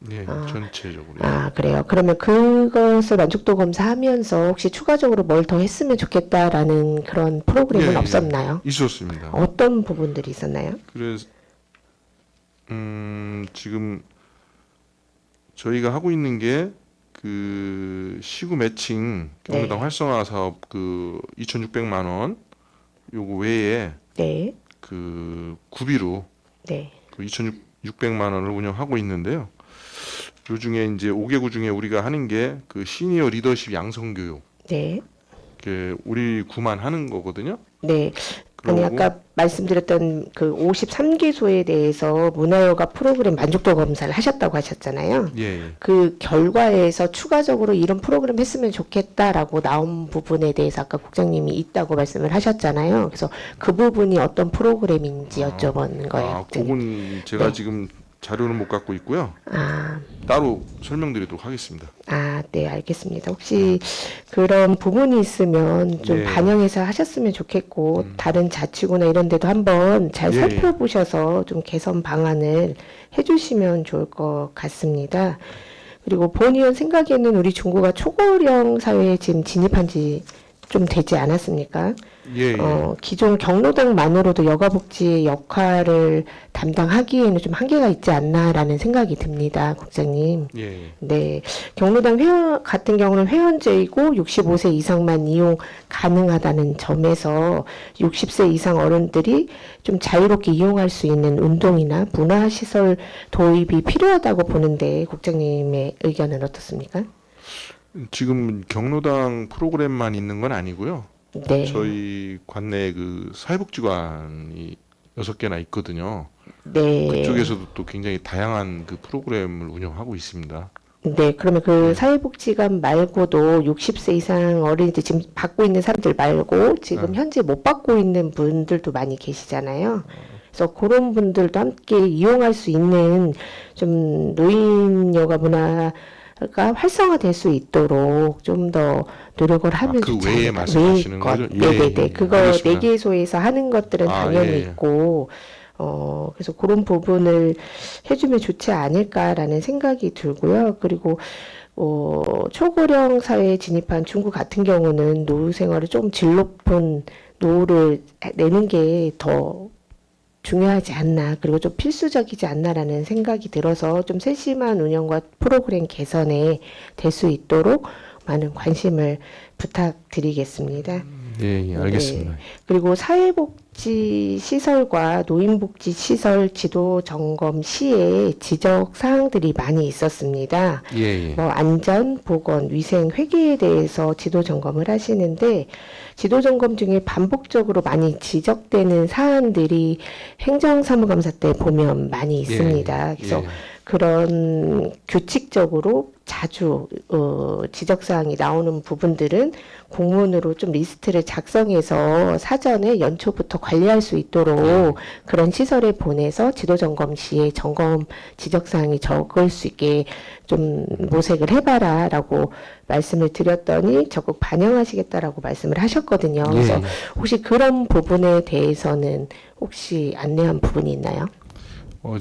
예, 전체적으로 그래요. 그러면 그것을 만족도 검사하면서 혹시 추가적으로 뭘 더 했으면 좋겠다라는 그런 프로그램은 예, 예. 없었나요? 있었습니다. 어떤 부분들이 있었나요? 그래서 지금 저희가 하고 있는 게 그 시구 매칭 경로당 네. 활성화 사업 그 2,600만 원 요거 외에 네. 그 구비로 네. 그 2,600만 원을 운영하고 있는데요. 요 중에 이제 5개구 중에 우리가 하는 게 그 시니어 리더십 양성 교육. 네. 그 우리 구만 하는 거거든요. 네. 아니 그러고 아까 말씀드렸던 그 53개소에 대해서 문화여가 프로그램 만족도 검사를 하셨다고 하셨잖아요. 예, 예. 그 결과에서 추가적으로 이런 프로그램 했으면 좋겠다라고 나온 부분에 대해서 아까 국장님이 있다고 말씀을 하셨잖아요. 그래서 그 부분이 어떤 프로그램인지 여쭤보는 거예요. 그건 제가 네. 지금 자료는 못 갖고 있고요. 아, 따로 설명드리도록 하겠습니다. 네, 알겠습니다. 혹시 그런 부분이 있으면 좀 예. 반영해서 하셨으면 좋겠고, 다른 자치구나 이런 데도 한번 잘 예, 살펴보셔서 좀 개선 방안을 해주시면 좋을 것 같습니다. 그리고 본 의원 생각에는 우리 중구가 초고령 사회에 지금 진입한 지 좀 되지 않았습니까? 예, 예. 기존 경로당만으로도 여가복지의 역할을 담당하기에는 좀 한계가 있지 않나라는 생각이 듭니다, 국장님. 예. 네, 경로당 회원 같은 경우는 회원제이고 65세 이상만 이용 가능하다는 점에서 60세 이상 어른들이 좀 자유롭게 이용할 수 있는 운동이나 문화시설 도입이 필요하다고 보는데 국장님의 의견은 어떻습니까? 지금 경로당 프로그램만 있는 건 아니고요. 네, 저희 관내 그 사회복지관이 6개나 있거든요. 네. 그쪽에서도 또 굉장히 다양한 그 프로그램을 운영하고 있습니다. 네, 그러면 그 사회복지관 말고도 60세 이상 어린이들 지금 받고 있는 사람들 말고 지금 현재 못 받고 있는 분들도 많이 계시잖아요. 그래서 그런 분들도 함께 이용할 수 있는 좀 노인 여가 문화 활성화될 수 있도록 좀 더 노력을 하면 그 좋지 외에 않을까. 말씀하시는 외의 거죠? 것. 예, 네네네. 예, 예. 그거 알겠습니다. 4개소에서 하는 것들은 아, 당연히 예, 예. 있고, 그래서 그런 부분을 해주면 좋지 않을까라는 생각이 들고요. 그리고 초고령 사회에 진입한 중국 같은 경우는 노후 생활을 좀 질 높은 노후를 내는 게 더 중요하지 않나, 그리고 좀 필수적이지 않나라는 생각이 들어서 좀 세심한 운영과 프로그램 개선에 될 수 있도록 많은 관심을 부탁드리겠습니다. 예, 예, 알겠습니다. 네. 그리고 사회복지 시설과 노인복지 시설 지도 점검 시에 지적 사항들이 많이 있었습니다. 예, 예. 뭐 안전, 보건, 위생, 회계에 대해서 지도 점검을 하시는데 지도 점검 중에 반복적으로 많이 지적되는 사안들이 행정사무감사 때 보면 많이 있습니다. 그래서 예. 그런 규칙적으로 자주 지적사항이 나오는 부분들은 공문으로 좀 리스트를 작성해서 사전에 연초부터 관리할 수 있도록 그런 시설에 보내서 지도점검 시에 점검 지적사항이 적을 수 있게 좀 모색을 해봐라라고 말씀을 드렸더니 적극 반영하시겠다라고 말씀을 하셨거든요. 예, 그래서 예. 혹시 그런 부분에 대해서는 혹시 안내한 부분이 있나요?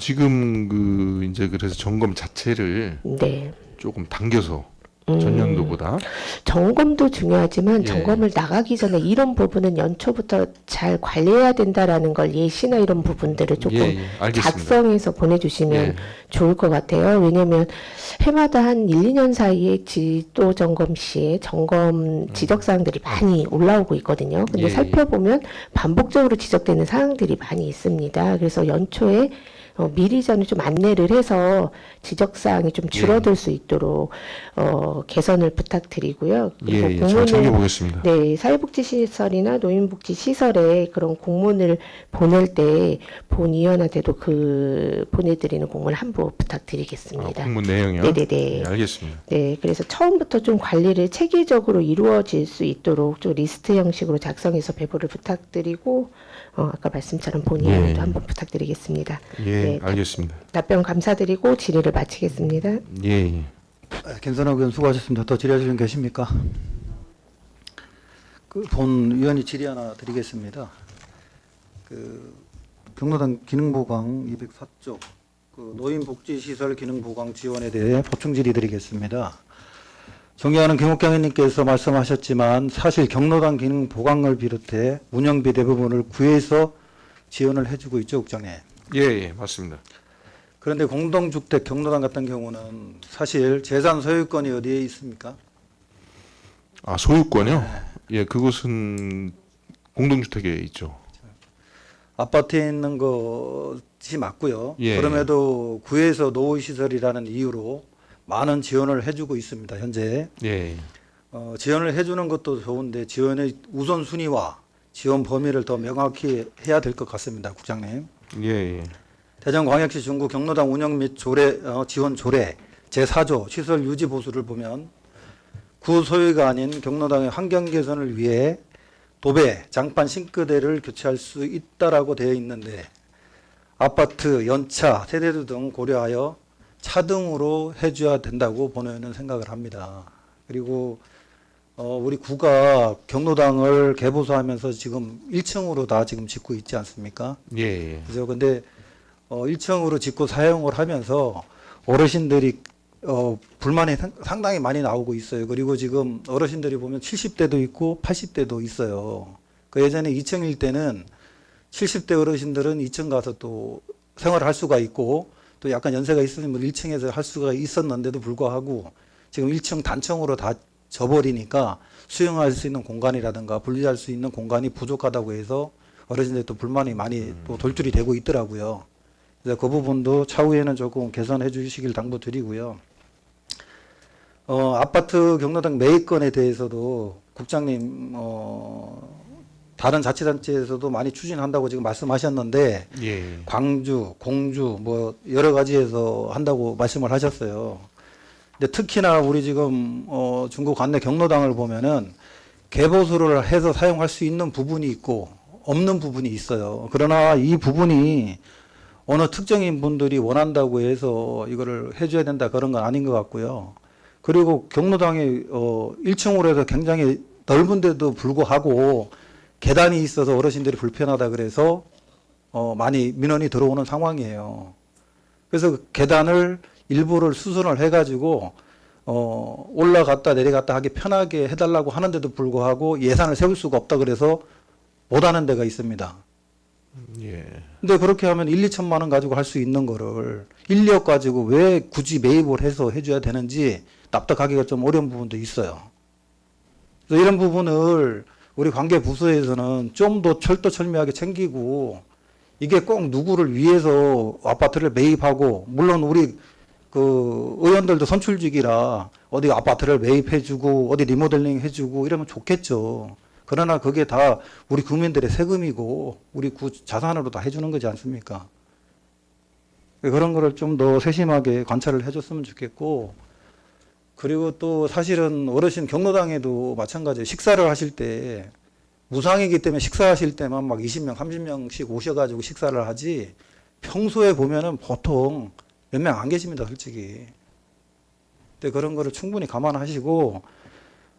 지금 이제 그래서 점검 자체를 네. 조금 당겨서 전년도보다 점검도 중요하지만 예. 점검을 나가기 전에 이런 부분은 연초부터 잘 관리해야 된다라는 걸 예시나 이런 부분들을 조금 예, 예, 알겠습니다. 작성해서 보내주시면 예. 좋을 것 같아요. 왜냐하면 해마다 한 1, 2년 사이에 지도 점검 시에 점검 지적사항들이 많이 올라오고 있거든요. 근데 예, 살펴보면 반복적으로 지적되는 사항들이 많이 있습니다. 그래서 연초에 미리 전에 좀 안내를 해서 지적사항이 좀 줄어들 수 있도록 개선을 부탁드리고요. 그리고 예, 예, 잘 챙겨보겠습니다. 네, 사회복지시설이나 노인복지시설에 그런 공문을 보낼 때 본위원한테도 보내드리는 공문을 한부 부탁드리겠습니다. 공문 내용이요? 네네네. 예, 알겠습니다. 네, 그래서 처음부터 좀 관리를 체계적으로 이루어질 수 있도록 좀 리스트 형식으로 작성해서 배부를 부탁드리고 아까 말씀처럼 본의에도 예. 한번 부탁드리겠습니다. 예, 네, 알겠습니다. 답변 감사드리고 질의를 마치겠습니다. 예, 예. 김선호 의원 수고하셨습니다. 더 질의하실 분 계십니까? 본 위원이 질의 하나 드리겠습니다. 경로당 기능보강 204쪽 노인복지시설 기능보강 지원에 대해 보충 질의 드리겠습니다. 존경하는 김옥경 의원님께서 말씀하셨지만 사실 경로당 기능 보강을 비롯해 운영비 대부분을 구에서 지원을 해주고 있죠, 국장님. 예, 예, 맞습니다. 그런데 공동주택 경로당 같은 경우는 사실 재산 소유권이 어디에 있습니까? 소유권이요? 네. 예, 그것은 공동주택에 있죠. 아파트에 있는 것이 맞고요. 예. 그럼에도 구에서 노후시설이라는 이유로 많은 지원을 해주고 있습니다. 현재 예, 지원을 해주는 것도 좋은데 지원의 우선순위와 지원 범위를 더 명확히 해야 될 것 같습니다. 국장님. 예, 예. 대전광역시 중구 경로당 운영 및 지원 조례 제4조 시설 유지 보수를 보면 구 소유가 아닌 경로당의 환경 개선을 위해 도배, 장판, 싱크대를 교체할 수 있다라고 되어 있는데 아파트, 연차, 세대수 등 고려하여 차등으로 해줘야 된다고 본회의는 생각을 합니다. 그리고 우리 구가 경로당을 개보수하면서 지금 1층으로 다 지금 짓고 있지 않습니까? 예, 예. 그래서 근데 1층으로 짓고 사용을 하면서 어르신들이 불만이 상당히 많이 나오고 있어요. 그리고 지금 어르신들이 보면 70대도 있고 80대도 있어요. 그 예전에 2층일 때는 70대 어르신들은 2층 가서 또 생활을 할 수가 있고 또 약간 연세가 있으면 1층에서 할 수가 있었는데도 불구하고 지금 1층 단층으로 다 져버리니까 수용할 수 있는 공간이라든가 분리할 수 있는 공간이 부족하다고 해서 어르신들이 또 불만이 많이 또 돌출이 되고 있더라고요. 그래서 그 부분도 차후에는 조금 개선해 주시길 당부드리고요. 아파트 경로당 매입건에 대해서도 국장님 다른 자치단체에서도 많이 추진한다고 지금 말씀하셨는데 예. 광주, 공주 뭐 여러 가지에서 한다고 말씀을 하셨어요. 근데 특히나 우리 지금 중국 관내 경로당을 보면은 개보수를 해서 사용할 수 있는 부분이 있고 없는 부분이 있어요. 그러나 이 부분이 어느 특정인 분들이 원한다고 해서 이거를 해줘야 된다 그런 건 아닌 것 같고요. 그리고 경로당이 1층으로 해서 굉장히 넓은데도 불구하고 계단이 있어서 어르신들이 불편하다 그래서 많이 민원이 들어오는 상황이에요. 그래서 그 계단을 일부를 수선을 해가지고 올라갔다 내려갔다 하기 편하게 해달라고 하는데도 불구하고 예산을 세울 수가 없다 그래서 못하는 데가 있습니다. 예. 근데 그렇게 하면 1, 2천만 원 가지고 할 수 있는 거를 인력 가지고 왜 굳이 매입을 해서 해줘야 되는지 납득하기가 좀 어려운 부분도 있어요. 그래서 이런 부분을 우리 관계 부서에서는 좀 더 철두철미하게 챙기고 이게 꼭 누구를 위해서 아파트를 매입하고 물론 우리 그 의원들도 선출직이라 어디 아파트를 매입해주고 어디 리모델링 해주고 이러면 좋겠죠. 그러나 그게 다 우리 국민들의 세금이고 우리 구 자산으로 다 해주는 거지 않습니까? 그런 거를 좀 더 세심하게 관찰을 해줬으면 좋겠고 그리고 또 사실은 어르신 경로당에도 마찬가지예요. 식사를 하실 때 무상이기 때문에 식사하실 때만 막 20명, 30명씩 오셔가지고 식사를 하지 평소에 보면은 보통 몇 명 안 계십니다, 솔직히. 근데 그런 거를 충분히 감안하시고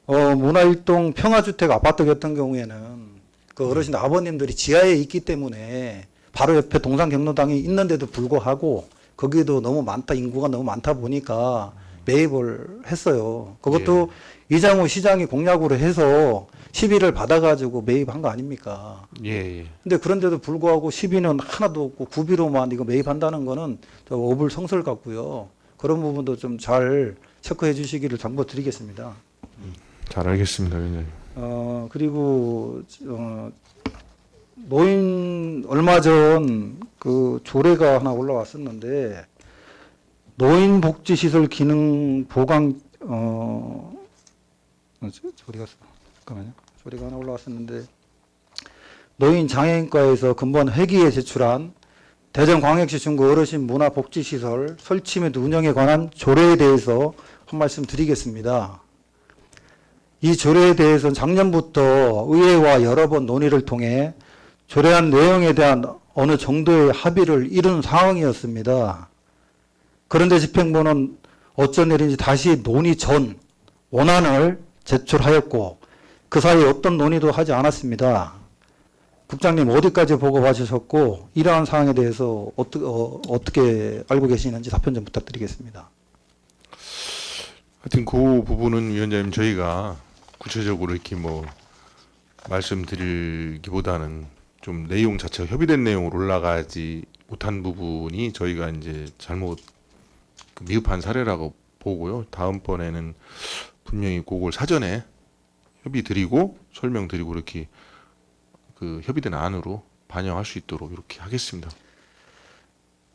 문화일동 평화주택 아파트 같은 경우에는 그 어르신 아버님들이 지하에 있기 때문에 바로 옆에 동상 경로당이 있는데도 불구하고 거기도 너무 많다, 인구가 너무 많다 보니까 매입을 했어요. 그것도 이장우 시장이 공약으로 해서 시비를 받아가지고 매입한 거 아닙니까? 예. 근데 그런데도 불구하고 시비는 하나도 없고 구비로만 이거 매입한다는 거는 어불성설 같고요. 그런 부분도 좀 잘 체크해 주시기를 당부드리겠습니다. 잘 알겠습니다, 위원장님. 그리고 노인 얼마 전 그 조례가 하나 올라왔었는데 노인복지시설 기능 보강 조례가 하나 올라왔었는데 노인 장애인과에서 근본 회기에 제출한 대전광역시 중구 어르신 문화복지시설 설치 및 운영에 관한 조례에 대해서 한 말씀 드리겠습니다. 이 조례에 대해서는 작년부터 의회와 여러 번 논의를 통해 조례안 내용에 대한 어느 정도의 합의를 이룬 상황이었습니다. 그런데 집행부는 어쩐 일인지 다시 논의 전 원안을 제출하였고 그 사이에 어떤 논의도 하지 않았습니다. 국장님 어디까지 보고하셨고 이러한 사항에 대해서 어떻게 알고 계시는지 답변 좀 부탁드리겠습니다. 하여튼 그 부분은 위원장님 저희가 구체적으로 이렇게 뭐 말씀드리기보다는 좀 내용 자체가 협의된 내용으로 올라가지 못한 부분이 저희가 이제 잘못 미흡한 사례라고 보고요. 다음번에는 분명히 그걸 사전에 협의 드리고 설명 드리고 이렇게 그 협의된 안으로 반영할 수 있도록 이렇게 하겠습니다.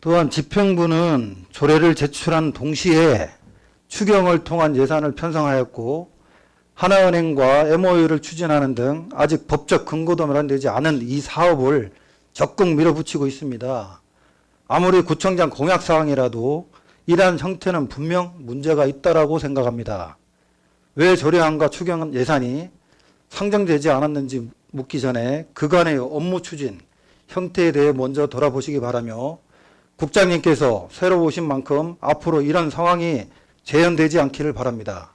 또한 집행부는 조례를 제출한 동시에 추경을 통한 예산을 편성하였고 하나은행과 MOU를 추진하는 등 아직 법적 근거도 마련되지 않은 이 사업을 적극 밀어붙이고 있습니다. 아무리 구청장 공약 사항이라도 이러한 형태는 분명 문제가 있다라고 생각합니다. 왜 조례안과 추경 예산이 상정되지 않았는지 묻기 전에 그간의 업무 추진 형태에 대해 먼저 돌아보시기 바라며 국장님께서 새로 오신 만큼 앞으로 이런 상황이 재현되지 않기를 바랍니다.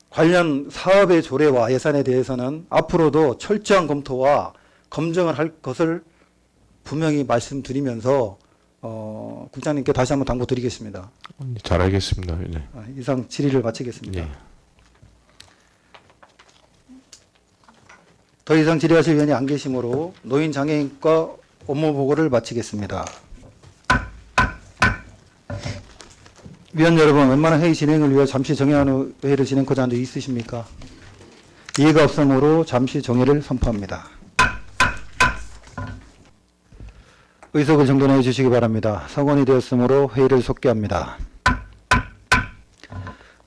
관련 사업의 조례와 예산에 대해서는 앞으로도 철저한 검토와 검증을 할 것을 분명히 말씀드리면서 국장님께 다시 한번 당부드리겠습니다. 잘 알겠습니다. 네. 이상 질의를 마치겠습니다. 예. 더 이상 질의하실 의원이 안 계시므로 노인 장애인과 업무 보고를 마치겠습니다. 위원 여러분, 웬만한 회의 진행을 위해 잠시 정회하는 회의를 진행하고자 하는 데 있으십니까? 이해가 없으므로 잠시 정회를 선포합니다. 의석을 정돈해 주시기 바랍니다. 성원이 되었으므로 회의를 속개합니다.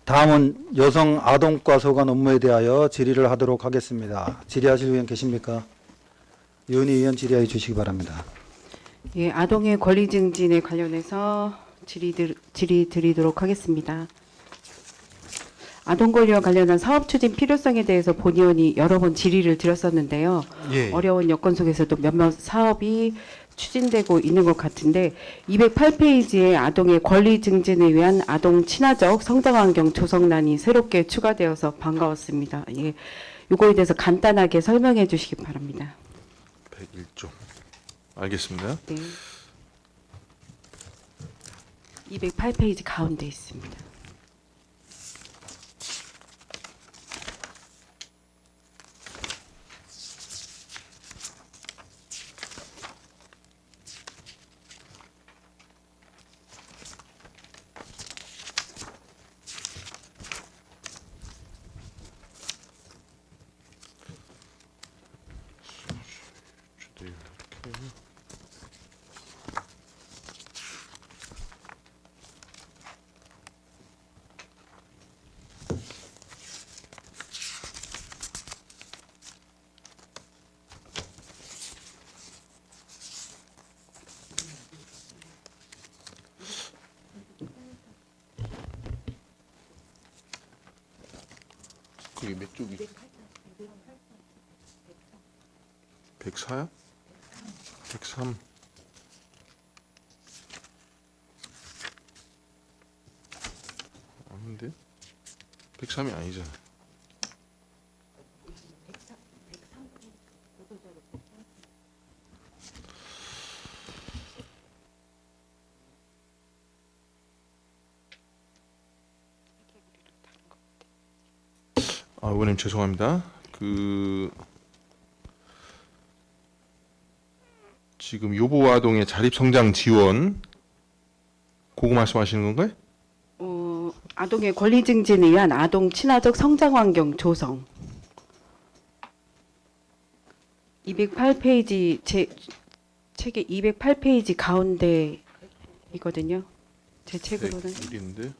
다음은 여성 아동과 소관 업무에 대하여 질의를 하도록 하겠습니다. 질의하실 의원 계십니까? 윤희 의원 질의해 주시기 바랍니다. 예, 아동의 권리 증진에 관련해서 질의 드리도록 하겠습니다. 아동 권리와 관련한 사업 추진 필요성에 대해서 본 의원이 여러 번 질의를 드렸었는데요. 예. 어려운 여건 속에서도 몇몇 사업이 추진되고 있는 것 같은데 208페이지에 아동의 권리 증진을 위한 아동 친화적 성장 환경 조성란이 새롭게 추가되어서 반가웠습니다. 예, 요거에 대해서 간단하게 설명해 주시기 바랍니다. 101조. 알겠습니다. 네. 208페이지 가운데 있습니다. 그게 몇 쪽이? 104요? 103. 아닌데? 103이 아니잖아. 의원님 죄송합니다. 지금 요보 아동의 자립 성장 지원 그거 말씀하시는 건가요? 아동의 권리 증진을 위한 아동 친화적 성장 환경 조성. 208페이지 제 책의 208페이지 가운데이거든요. 제 책으로는 1인데.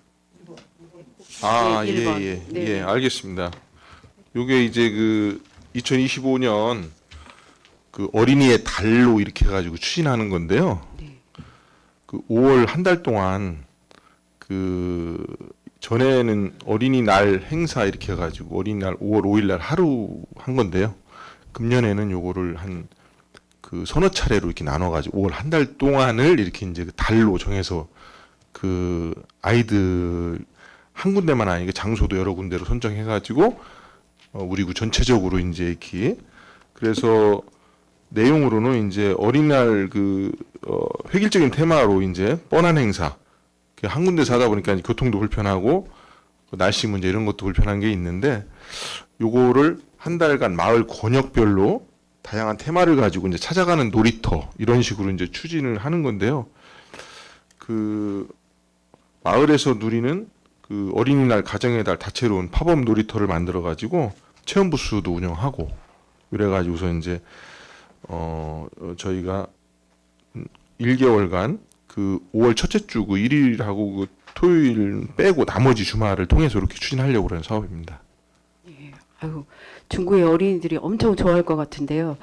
아, 네, 1번. 예, 네. 예, 알겠습니다. 요게 이제 2025년 어린이의 달로 이렇게 해가지고 추진하는 건데요. 네. 5월 한 달 동안 전에는 어린이날 행사 이렇게 해가지고 어린이날 5월 5일날 하루 한 건데요. 금년에는 요거를 한 서너 차례로 이렇게 나눠가지고 5월 한 달 동안을 이렇게 이제 달로 정해서 아이들 한 군데만 아니고 장소도 여러 군데로 선정해가지고 우리 구 전체적으로 이제 이렇게 그래서 내용으로는 이제 어린이날 획일적인 테마로 이제 뻔한 행사 한 군데서 하다 보니까 이제 교통도 불편하고 날씨 문제 이런 것도 불편한 게 있는데 요거를 한 달간 마을 권역별로 다양한 테마를 가지고 이제 찾아가는 놀이터 이런 식으로 이제 추진을 하는 건데요. 마을에서 누리는 어린이날 가정의 달 다채로운 팝업 놀이터를 만들어 가지고 체험 부스도 운영하고 이래 가지고서 이제 저희가 1개월간 5월 첫째 주 1일하고 토요일 빼고 나머지 주말을 통해서 이렇게 추진하려고 하는 사업입니다. 아유, 중구의 어린이들이 엄청 좋아할 것 같은데요.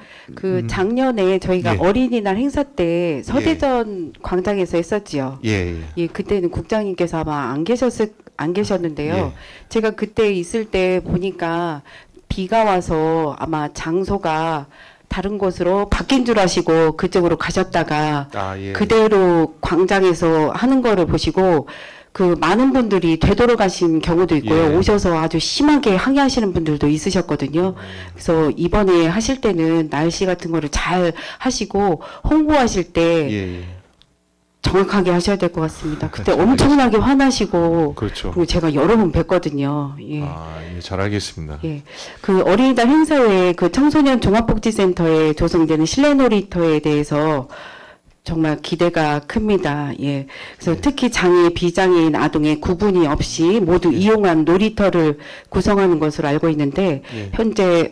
작년에 저희가 예. 어린이날 행사 때 서대전 광장에서 했었지요. 예. 예, 그때는 국장님께서 아마 안 계셨는데요. 예. 제가 그때 있을 때 보니까 비가 와서 아마 장소가 다른 곳으로 바뀐 줄 아시고 그쪽으로 가셨다가 예. 그대로 광장에서 하는 거를 보시고 많은 분들이 되돌아가신 경우도 있고요. 예. 오셔서 아주 심하게 항의하시는 분들도 있으셨거든요. 그래서 이번에 하실 때는 날씨 같은 거를 잘 하시고 홍보하실 때 예. 정확하게 하셔야 될 것 같습니다. 그때 잘 엄청나게 화나시고 그렇죠. 그리고 제가 여러 번 뵀거든요. 예. 예, 잘 알겠습니다. 예. 어린이날 행사 외에 청소년 종합복지센터에 조성되는 실내 놀이터에 대해서 정말 기대가 큽니다. 예. 그래서 특히 장애, 비장애인 아동의 구분이 없이 모두 이용한 놀이터를 구성하는 것으로 알고 있는데 예. 현재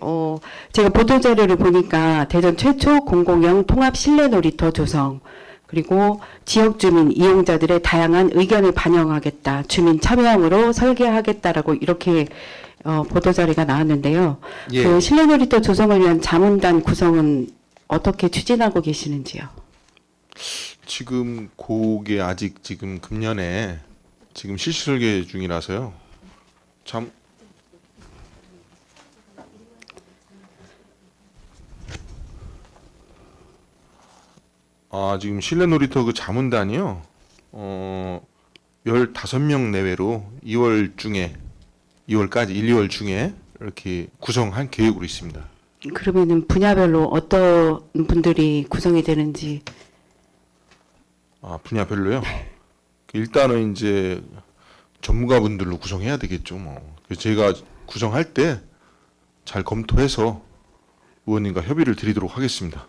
제가 보도 자료를 보니까 대전 최초 공공형 통합 실내 놀이터 조성 그리고 지역 주민 이용자들의 다양한 의견을 반영하겠다. 주민 참여형으로 설계하겠다라고 이렇게 보도 자료가 나왔는데요. 예. 실내 놀이터 조성을 위한 자문단 구성은 어떻게 추진하고 계시는지요? 지금 그게 아직 지금 금년에 지금 실시 설계 중이라서요. 지금 실내 놀이터 그 자문단이요. 15명 내외로 2월까지 1, 2월 중에 이렇게 구성할 계획으로 있습니다. 그러면은 분야별로 어떤 분들이 구성이 되는지. 분야별로요. 일단은 이제 전문가분들로 구성해야 되겠죠. 그래서 제가 구성할 때 잘 검토해서 의원님과 협의를 드리도록 하겠습니다.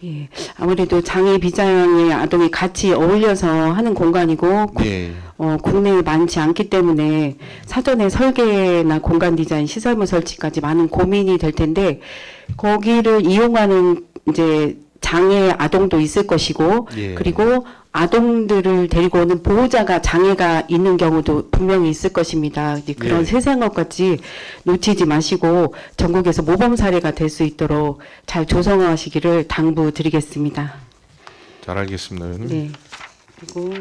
예, 아무래도 장애 비장애 아동이 같이 어울려서 하는 공간이고 예. 국내에 많지 않기 때문에 사전에 설계나 공간 디자인, 시설물 설치까지 많은 고민이 될 텐데 거기를 이용하는 이제 장애 아동도 있을 것이고 예. 그리고 아동들을 데리고 오는 보호자가 장애가 있는 경우도 분명히 있을 것입니다. 이제 그런 예. 세세한 것까지 놓치지 마시고 전국에서 모범 사례가 될 수 있도록 잘 조성하시기를 당부드리겠습니다. 잘 알겠습니다, 의원님. 네. 그리고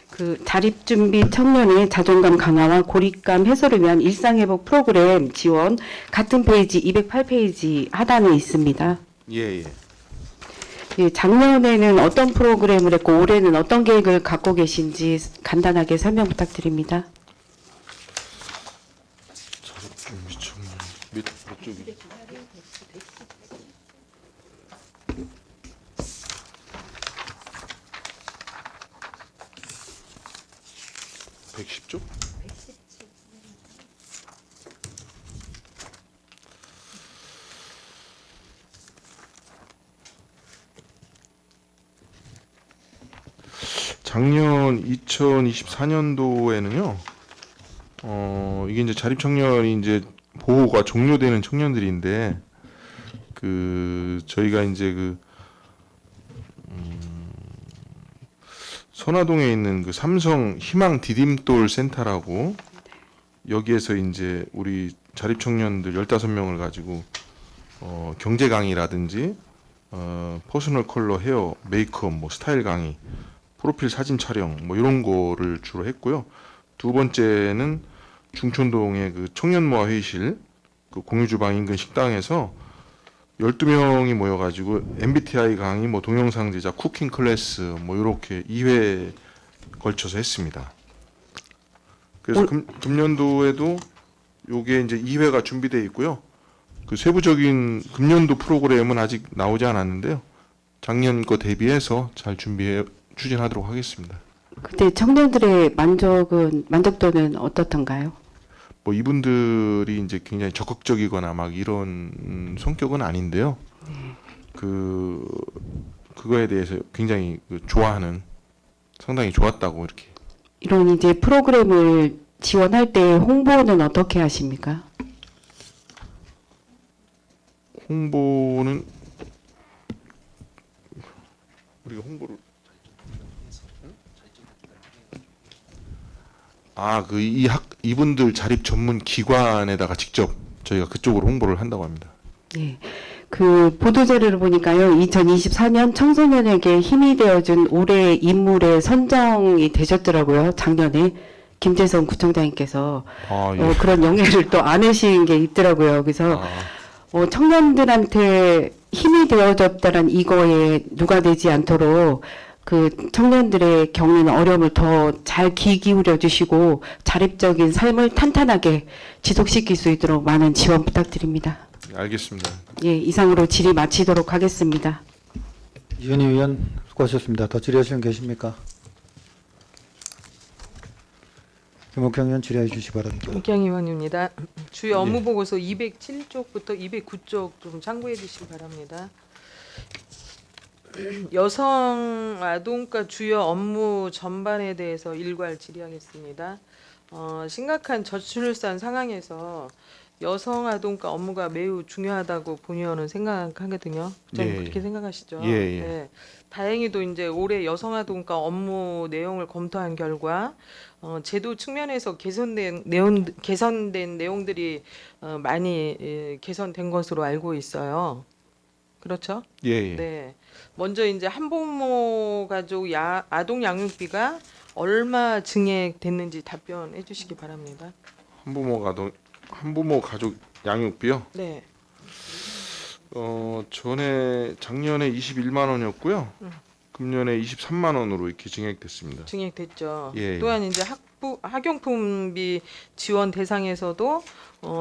그 자립준비 청년의 자존감 강화와 고립감 해소를 위한 일상회복 프로그램 지원 같은 페이지 208페이지 하단에 있습니다. 예. 예, 작년에는 어떤 프로그램을 했고 올해는 어떤 계획을 갖고 계신지 간단하게 설명 부탁드립니다. 자립준비 청년 몇 쪽이? (110쪽) 작년 2024년도에는요. 이게 이제 자립 청년이 이제 보호가 종료되는 청년들인데 저희가 이제 선화동에 있는 그 삼성 희망 디딤돌 센터라고 여기에서 이제 우리 자립 청년들 15명을 가지고 경제 강의라든지 퍼스널 컬러 헤어 메이크업 스타일 강의 프로필 사진 촬영 이런 거를 주로 했고요. 두 번째는 중촌동의 그 청년모아 회의실 그 공유주방 인근 식당에서 12명이 모여가지고 MBTI 강의 동영상 제작 쿠킹 클래스 이렇게 2회 걸쳐서 했습니다. 그래서 금년도에도 요게 이제 2회가 준비되어 있고요. 그 세부적인 금년도 프로그램은 아직 나오지 않았는데요. 작년 거 대비해서 잘 추진하도록 하겠습니다. 그때 청년들의 만족도는 어떻던가요? 이분들이 이제 굉장히 적극적이거나 이런 성격은 아닌데요. 그거에 대해서 굉장히 좋아하는, 상당히 좋았다고 이렇게. 이런 이제 프로그램을 지원할 때 홍보는 어떻게 하십니까? 홍보는 우리가 홍보를 이분들 자립 전문 기관에다가 직접 저희가 그쪽으로 홍보를 한다고 합니다. 네. 그 보도자료를 보니까요, 2024년 청소년에게 힘이 되어준 올해 인물에 선정이 되셨더라고요. 작년에 김재성 구청장님께서 예. 그런 영예를 또 안으신 게 있더라고요. 그래서 청년들한테 힘이 되어줬다는 이거에 누가 되지 않도록 그 청년들의 겪는 어려움을 더 잘 귀 기울여 주시고 자립적인 삶을 탄탄하게 지속시킬 수 있도록 많은 지원 부탁드립니다. 알겠습니다. 예, 이상으로 질의 마치도록 하겠습니다. 이현희 의원 수고하셨습니다. 더 질의하시는 분 계십니까? 김옥경 의원 질의해 주시기 바랍니다. 김옥경 의원입니다. 주요 업무 보고서 207쪽부터 209쪽 좀 참고해 주시기 바랍니다. 여성 아동과 주요 업무 전반에 대해서 일괄 질의하겠습니다. 심각한 저출산 상황에서 여성 아동과 업무가 매우 중요하다고 본 의원은 생각하거든요. 좀 예, 그렇게 생각하시죠? 예, 예. 네. 다행히도 이제 올해 여성 아동과 업무 내용을 검토한 결과 제도 측면에서 개선된 내용들이 많이 개선된 것으로 알고 있어요. 그렇죠? 예. 네. 먼저 이제 한부모 가족 아동 양육비가 얼마 증액됐는지 답변해 주시기 바랍니다. 한부모 가족 양육비요. 네. 전에 작년에 21만 원이었고요. 금년에 23만 원으로 이렇게 증액됐습니다. 증액됐죠. 예, 예. 또한 이제 학용품비 지원 대상에서도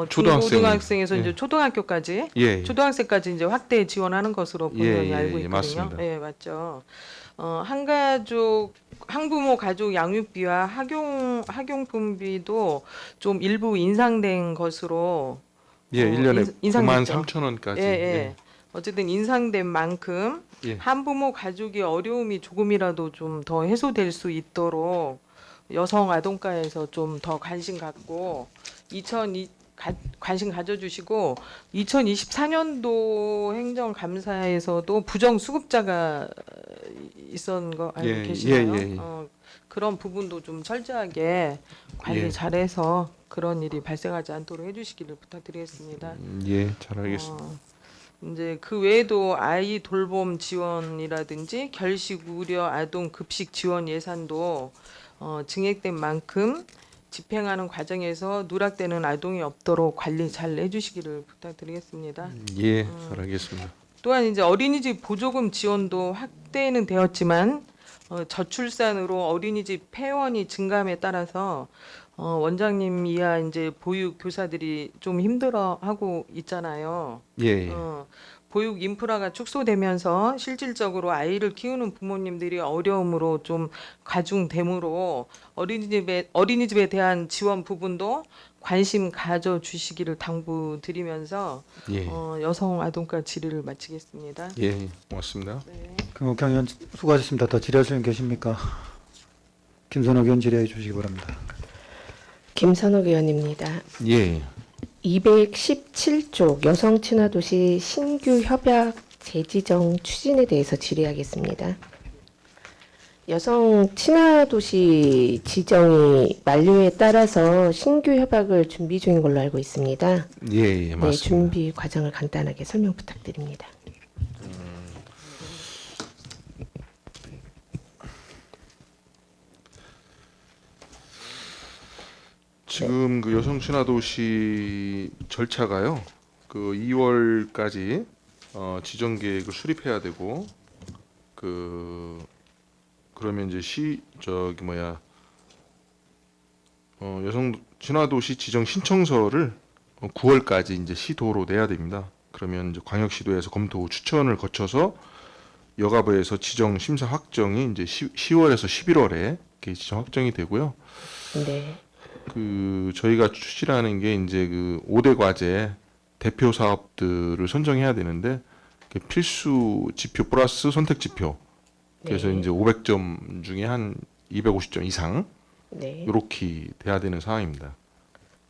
초등학생. 중고등학생에서 예. 이제 초등학교까지 예. 초등학생까지 이제 확대 지원하는 것으로 분명히 예, 알고 예, 있거든요. 맞습니다. 예, 맞죠. 한부모 가족 양육비와 학용품비도 좀 일부 인상된 것으로 예, 1년에 인상됐죠. 9만 3천 원까지. 예, 예. 어쨌든 인상된 만큼 예. 한부모 가족이 어려움이 조금이라도 좀 더 해소될 수 있도록 여성 아동과에서 좀 더 관심 갖고 관심 가져주시고 2024년도 행정감사에서도 부정 수급자가 있었던 거 알고 예, 계시나요? 예, 예, 예. 그런 부분도 좀 철저하게 관리 예. 잘해서 그런 일이 발생하지 않도록 해주시기를 부탁드리겠습니다. 예, 잘 알겠습니다. 이제 그 외에도 아이 돌봄 지원이라든지 결식 우려 아동 급식 지원 예산도 증액된 만큼 집행하는 과정에서 누락되는 아동이 없도록 관리 잘 해주시기를 부탁드리겠습니다. 예, 잘 알겠습니다. 또한 이제 어린이집 보조금 지원도 확대는 되었지만 저출산으로 어린이집 폐원이 증감에 따라서 원장님 이하 이제 보육 교사들이 좀 힘들어하고 있잖아요. 예, 예. 보육 인프라가 축소되면서 실질적으로 아이를 키우는 부모님들이 어려움으로 좀 가중되므로 어린이집에 대한 지원 부분도 관심 가져주시기를 당부드리면서 예. 여성 아동과 질의를 마치겠습니다. 예, 고맙습니다. 네. 김옥경 의원 수고하셨습니다. 더 질의하실 분 계십니까? 김선욱 의원 질의해 주시기 바랍니다. 김선욱 의원입니다. 예. 217쪽 여성 친화 도시 신규 협약 재지정 추진에 대해서 질의하겠습니다. 여성 친화 도시 지정이 만료에 따라서 신규 협약을 준비 중인 걸로 알고 있습니다. 예, 예, 네, 맞습니다. 준비 과정을 간단하게 설명 부탁드립니다. 지금 그 여성 친화 도시 절차가요. 그 2월까지 지정 계획을 수립해야 되고 그러면 이제 여성 친화 도시 지정 신청서를 9월까지 이제 시도로 내야 됩니다. 그러면 이제 광역시도에서 검토 후 추천을 거쳐서 여가부에서 지정 심사 확정이 이제 10월에서 11월에 지정 확정이 되고요. 네, 저희가 추진하는 게 이제 그 5대 과제 대표 사업들을 선정해야 되는데 필수 지표 플러스 선택 지표. 그래서 네. 이제 500점 중에 한 250점 이상 네. 이렇게 돼야 되는 상황입니다.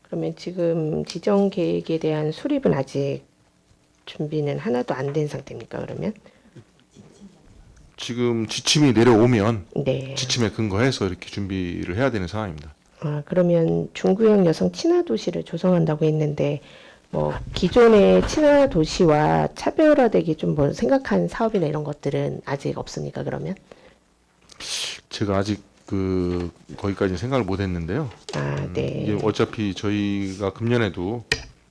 그러면 지금 지정 계획에 대한 수립은 아직 준비는 하나도 안 된 상태입니까? 그러면? 지금 지침이 내려오면 네. 지침에 근거해서 이렇게 준비를 해야 되는 상황입니다. 그러면 중구형 여성 친화 도시를 조성한다고 했는데 뭐 기존의 친화 도시와 차별화되기 좀 뭐 생각한 사업이나 이런 것들은 아직 없습니까? 그러면? 제가 아직 거기까지 생각을 못 했는데요. 네. 이게 어차피 저희가 금년에도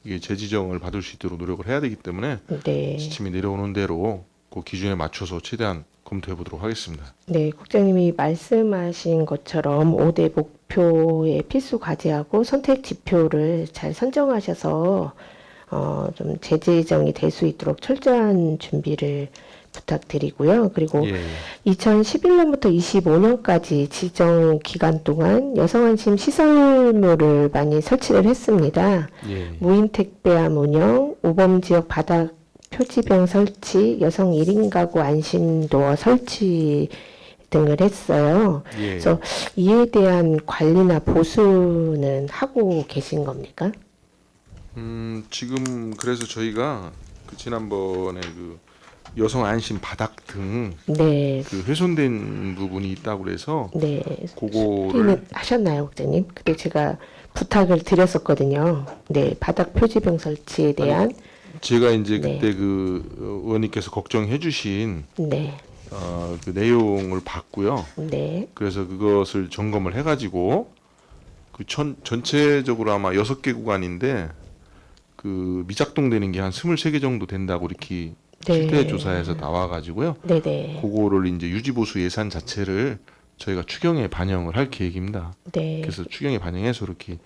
이게 재지정을 받을 수 있도록 노력을 해야 되기 때문에 네. 지침이 내려오는 대로 그 기준에 맞춰서 최대한 검토해 보도록 하겠습니다. 네, 국장님이 말씀하신 것처럼 5대 목표의 필수 과제하고 선택 지표를 잘 선정하셔서 좀 재지정이 될 수 있도록 철저한 준비를 부탁드리고요. 그리고 예, 2011년부터 25년까지 지정 기간 동안 여성안심 시설물을 많이 설치를 했습니다. 예, 무인 택배함 운영, 우범 지역 바닥 표지병 설치, 여성 1인 가구 안심도어 설치 등을 했어요. 예. 그래서 이에 대한 관리나 보수는 하고 계신 겁니까? 지금 그래서 저희가 지난번에 여성 안심 바닥 등 네, 훼손된 부분이 있다고 그래서 네. 그거를 수리는 하셨나요, 국장님? 그때 제가 부탁을 드렸었거든요. 네, 바닥 표지병 설치에 대한 제가 이제 네. 그때 의원님께서 걱정해 주신 네, 그 내용을 봤고요. 네, 그래서 그것을 점검을 해가지고 전체적으로 아마 6개 구간인데 그 미작동되는 게 한 23개 정도 된다고 이렇게 네. 실태 조사에서 나와가지고요. 네네. 그거를 이제 유지보수 예산 자체를 저희가 추경에 반영을 할 계획입니다. 네. 그래서 추경에 반영해서 이렇게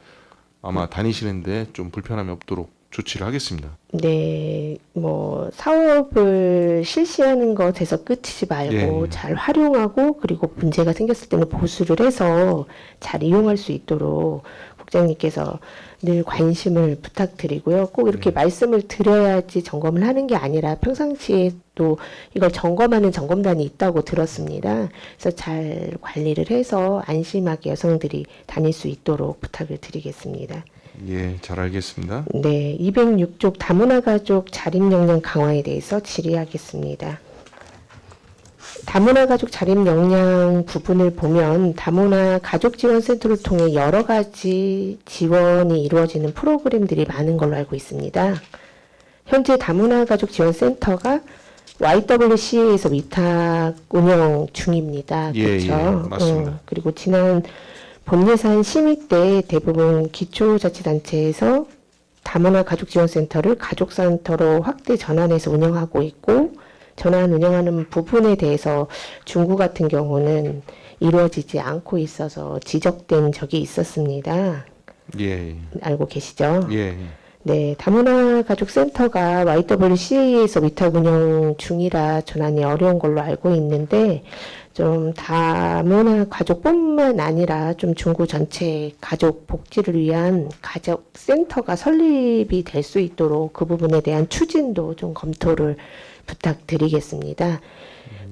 아마 다니시는데 좀 불편함이 없도록 조치를 하겠습니다. 네, 뭐 사업을 실시하는 것에서 끝이지 말고 예. 잘 활용하고 그리고 문제가 생겼을 때는 보수를 해서 잘 이용할 수 있도록 국장님께서 늘 관심을 부탁드리고요. 꼭 이렇게 말씀을 드려야지 점검을 하는 게 아니라 평상시에도 이걸 점검하는 점검단이 있다고 들었습니다. 그래서 잘 관리를 해서 안심하게 여성들이 다닐 수 있도록 부탁을 드리겠습니다. 예, 잘 알겠습니다. 네, 206쪽 다문화 가족 자립 역량 강화에 대해서 질의하겠습니다. 다문화 가족 자립 역량 부분을 보면 다문화 가족 지원 센터를 통해 여러 가지 지원이 이루어지는 프로그램들이 많은 걸로 알고 있습니다. 현재 다문화 가족 지원 센터가 YWCA에서 위탁 운영 중입니다. 예, 그렇죠? 예, 맞습니다. 그리고 지난 본 예산 심의 때 대부분 기초자치단체에서 다문화 가족지원센터를 가족센터로 확대 전환해서 운영하고 있고 전환 운영하는 부분에 대해서 중구 같은 경우는 이루어지지 않고 있어서 지적된 적이 있었습니다. 예, 알고 계시죠? 예, 네, 다문화 가족센터가 YWCA에서 위탁 운영 중이라 전환이 어려운 걸로 알고 있는데 좀 다문화 가족뿐만 아니라 좀 중구 전체 가족 복지를 위한 가족 센터가 설립이 될 수 있도록 그 부분에 대한 추진도 좀 검토를 부탁드리겠습니다.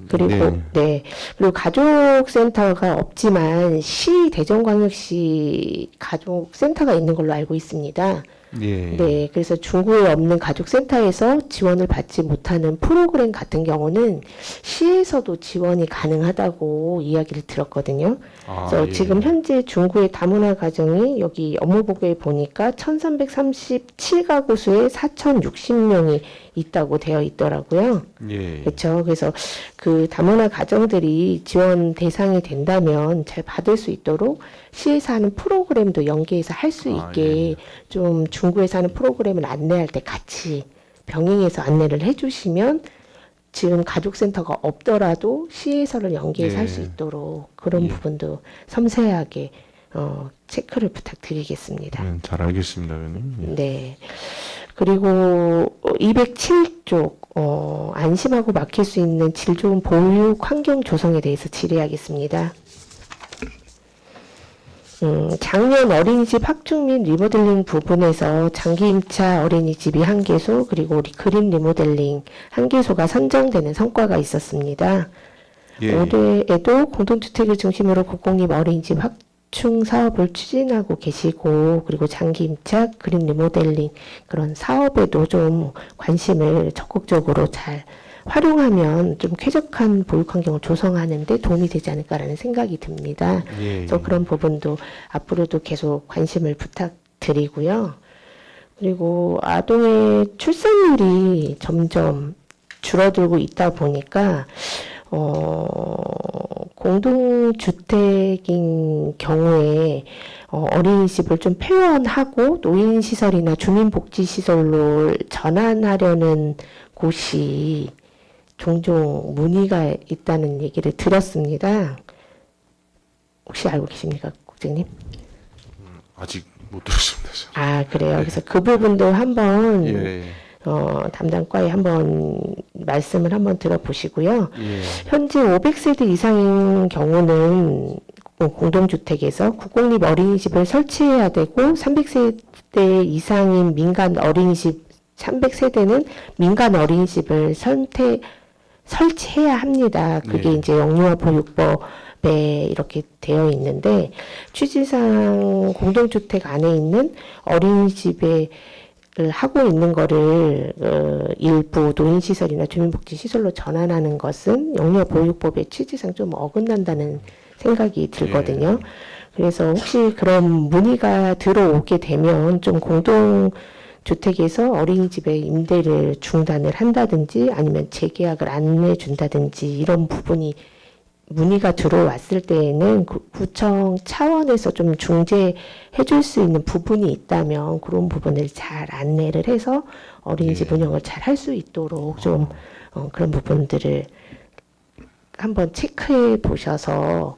그리고 네. 그리고 가족 센터가 없지만 시 대전광역시 가족 센터가 있는 걸로 알고 있습니다. 예. 네, 그래서 중구에 없는 가족센터에서 지원을 받지 못하는 프로그램 같은 경우는 시에서도 지원이 가능하다고 이야기를 들었거든요. 그래서 예. 지금 현재 중구의 다문화 가정이 여기 업무보고에 보니까 1337가구 수에 4060명이 있다고 되어 있더라고요. 예. 그렇죠. 그래서 그 다문화 가정들이 지원 대상이 된다면 잘 받을 수 있도록 시에서 하는 프로그램도 연계해서 할 수 있게 예. 좀 중구에서 하는 프로그램을 안내할 때 같이 병행해서 안내를 해주시면 지금 가족센터가 없더라도 시에서를 연계해서 할 수 예. 있도록 그런 예. 부분도 섬세하게 체크를 부탁드리겠습니다. 잘 알겠습니다, 의원님. 예. 네. 그리고 207쪽 안심하고 맡길 수 있는 질 좋은 보육 환경 조성에 대해서 질의하겠습니다. 작년 어린이집 확충 및 리모델링 부분에서 장기 임차 어린이집이 1개소 그리고 그린 리모델링 1개소가 선정되는 성과가 있었습니다. 예. 올해에도 공동주택을 중심으로 국공립 어린이집 확충 사업을 추진하고 계시고 그리고 장기 임차, 그린 리모델링 그런 사업에도 좀 관심을 적극적으로 잘 활용하면 좀 쾌적한 보육 환경을 조성하는 데 도움이 되지 않을까라는 생각이 듭니다. 예. 그래서 그런 부분도 앞으로도 계속 관심을 부탁드리고요. 그리고 아동의 출산율이 점점 줄어들고 있다 보니까 공동주택인 경우에 어린이집을 좀 폐원하고 노인시설이나 주민복지시설로 전환하려는 곳이 종종 문의가 있다는 얘기를 들었습니다. 혹시 알고 계십니까, 국장님? 아직 못 들었습니다. 저. 아, 그래요. 그래서 그 부분도 한번 예. 담당과에 한번 말씀을 한번 들어보시고요. 예. 현재 500세대 이상인 경우는 공동주택에서 국공립 어린이집을 설치해야 되고 300세대 이상인 민간 어린이집 300세대는 민간 어린이집을 설치해야 합니다. 그게 네. 이제 영유아 보육법에 이렇게 되어 있는데 취지상 공동주택 안에 있는 어린이집에 하고 있는 거를 일부 노인시설이나 주민복지시설로 전환하는 것은 영유아 보육법의 취지상 좀 어긋난다는 생각이 들거든요. 그래서 혹시 그런 문의가 들어오게 되면 좀 공동주택에서 어린이집의 임대를 중단을 한다든지 아니면 재계약을 안 해준다든지 이런 부분이 문의가 들어왔을 때에는 구청 차원에서 좀 중재해 줄 수 있는 부분이 있다면 그런 부분을 잘 안내를 해서 어린이집 운영을 잘 할 수 있도록 좀 그런 부분들을 한번 체크해 보셔서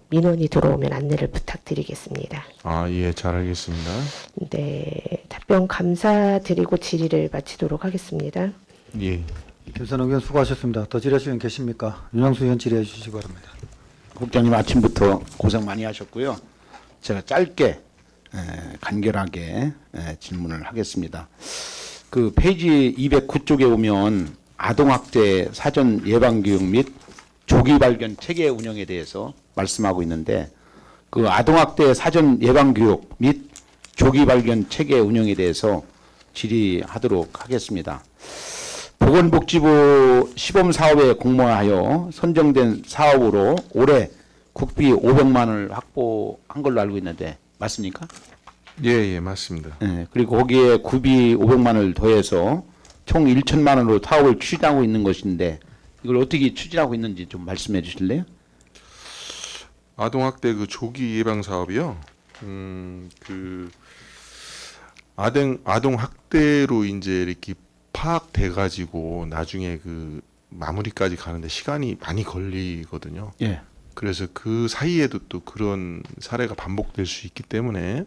민원이 들어오면 안내를 부탁드리겠습니다. 아, 예, 잘 알겠습니다. 네, 답변 감사드리고 질의를 마치도록 하겠습니다. 예. 김선 의원 수고하셨습니다. 더 질의하실 분 계십니까? 윤영수 의원 질의해 주시기 바랍니다. 국장님 아침부터 고생 많이 하셨고요. 제가 짧게 간결하게 질문을 하겠습니다. 그 페이지 209쪽에 보면 아동학대 사전 예방교육 및 조기 발견 체계 운영에 대해서 말씀하고 있는데 그 아동학대 사전 예방교육 및 조기 발견 체계 운영에 대해서 질의하도록 하겠습니다. 보건복지부 시범 사업에 공모하여 선정된 사업으로 올해 국비 500만 원을 확보한 걸로 알고 있는데 맞습니까? 예, 예, 맞습니다. 네, 그리고 거기에 구비 500만 원을 더해서 총 1천만 원으로 사업을 추진하고 있는 것인데 이걸 어떻게 추진하고 있는지 좀 말씀해 주실래요? 아동학대 그 조기 예방 사업이요. 그 아동학대로 이제 이렇게 파악돼 가지고 나중에 그 마무리까지 가는데 시간이 많이 걸리거든요. 예. 그래서 그 사이에도 또 그런 사례가 반복될 수 있기 때문에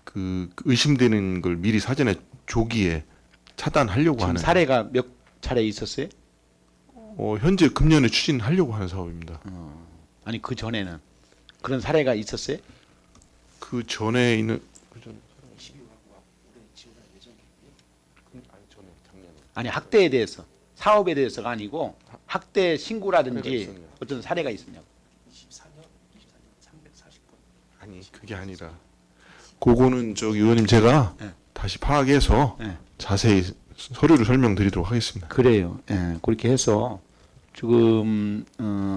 그 의심되는 걸 미리 사전에 조기에 차단하려고 지금 하는 사례가 몇 차례 있었어요? 현재 금년에 추진하려고 하는 사업입니다. 아니 그 전에는 그런 사례가 있었어요? 그 전에 있는 아니 학대에 대해서 사업에 대해서가 아니고 학대 신고라든지 어떤 사례가 있었냐고. 아니 그게 아니라 그거는 저기 의원님 제가 네. 다시 파악해서 네. 자세히 서류를 설명드리도록 하겠습니다. 그래요. 예, 그렇게 해서 지금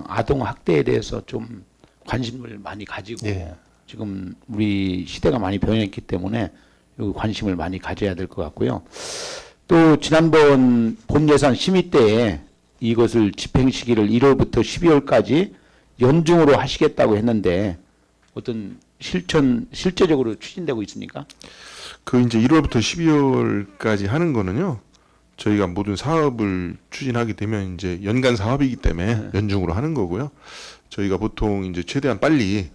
아동 학대에 대해서 좀 관심을 많이 가지고 예. 지금 우리 시대가 많이 변했기 때문에 이 관심을 많이 가져야 될 것 같고요. 또 지난번 본 예산 심의 때에 이것을 집행 시기를 1월부터 12월까지 연중으로 하시겠다고 했는데 어떤 실제적으로 추진되고 있습니까? 그 이제 1월부터 12월까지 하는 거는요. 저희가 모든 사업을 추진하게 되면 이제 연간 사업이기 때문에 연중으로 하는 거고요. 저희가 보통 이제 최대한 빨리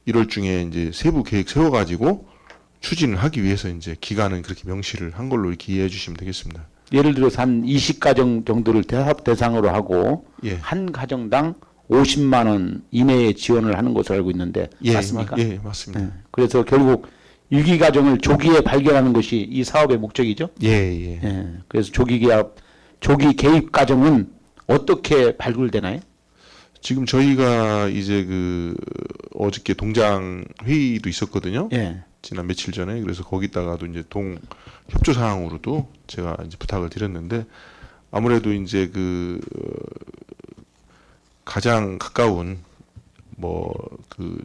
1월 중에 이제 세부 계획 세워가지고 추진을 하기 위해서 이제 기간은 그렇게 명시를 한 걸로 이렇게 이해해 주시면 되겠습니다. 예를 들어서 한 20가정 정도를 대상으로 하고 예. 한 가정당 50만 원 이내에 지원을 하는 것으로 알고 있는데 맞습니까? 예, 맞습니다. 네. 그래서 결국 위기 가정을 조기에 발견하는 것이 이 사업의 목적이죠. 예, 예. 예. 그래서 조기 개입 가정은 어떻게 발굴되나요? 지금 저희가 이제 그 어저께 동장 회의도 있었거든요. 예. 지난 며칠 전에. 그래서 거기다가도 이제 협조 사항으로도 제가 이제 부탁을 드렸는데 아무래도 이제 그 가장 가까운 그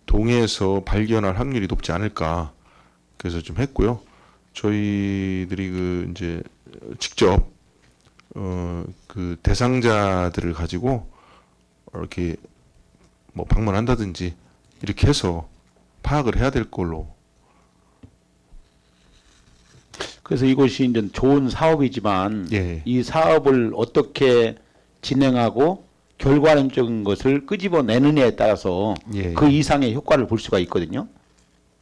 동에서 발견할 확률이 높지 않을까 그래서 좀 했고요. 저희들이 그 이제 직접 그 대상자들을 가지고 이렇게 뭐 방문한다든지 이렇게 해서 파악을 해야 될 걸로. 그래서 이것이 이제 좋은 사업이지만 예. 이 사업을 어떻게 진행하고 결과론적인 것을 끄집어내느냐에 따라서 예. 그 이상의 효과를 볼 수가 있거든요.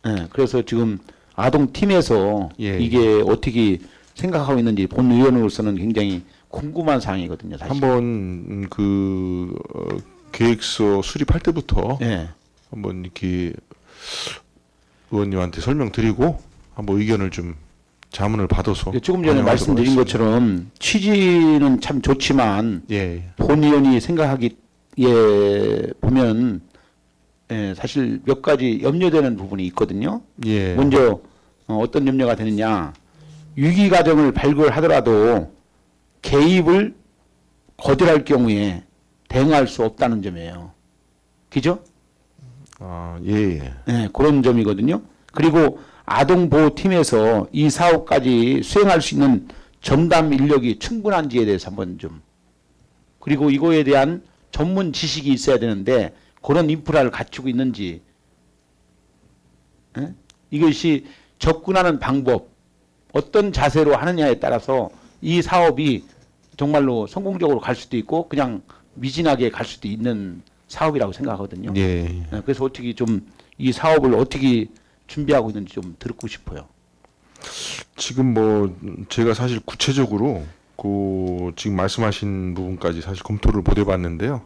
예, 그래서 지금 아동팀에서 예. 이게 어떻게 생각하고 있는지 본 의원으로서는 굉장히 궁금한 사항이거든요. 사실. 한번 그 계획서 수립할 때부터 예. 한번 이렇게 의원님한테 설명드리고 한번 의견을 좀 자문을 받아서 조금 전에 반영하도록 말씀드린 하겠습니다. 것처럼 취지는 참 좋지만 예. 본 의원이 생각하기에 보면 사실 몇 가지 염려되는 부분이 있거든요. 예. 먼저 어떤 염려가 되느냐. 위기 가정을 발굴하더라도 개입을 거절할 경우에 대응할 수 없다는 점이에요. 그죠? 아, 예. 네, 그런 점이거든요. 그리고 아동보호팀에서 이 사업까지 수행할 수 있는 전담 인력이 충분한지에 대해서 한번 좀. 그리고 이거에 대한 전문 지식이 있어야 되는데 그런 인프라를 갖추고 있는지, 예? 이것이 접근하는 방법, 어떤 자세로 하느냐에 따라서 이 사업이 정말로 성공적으로 갈 수도 있고 그냥 미진하게 갈 수도 있는 사업이라고 생각하거든요. 예. 예, 그래서 어떻게 좀 이 사업을 어떻게 준비하고 있는지 좀 듣고 싶어요. 지금 뭐 제가 사실 구체적으로 그 지금 말씀하신 부분까지 사실 검토를 못 해봤는데요.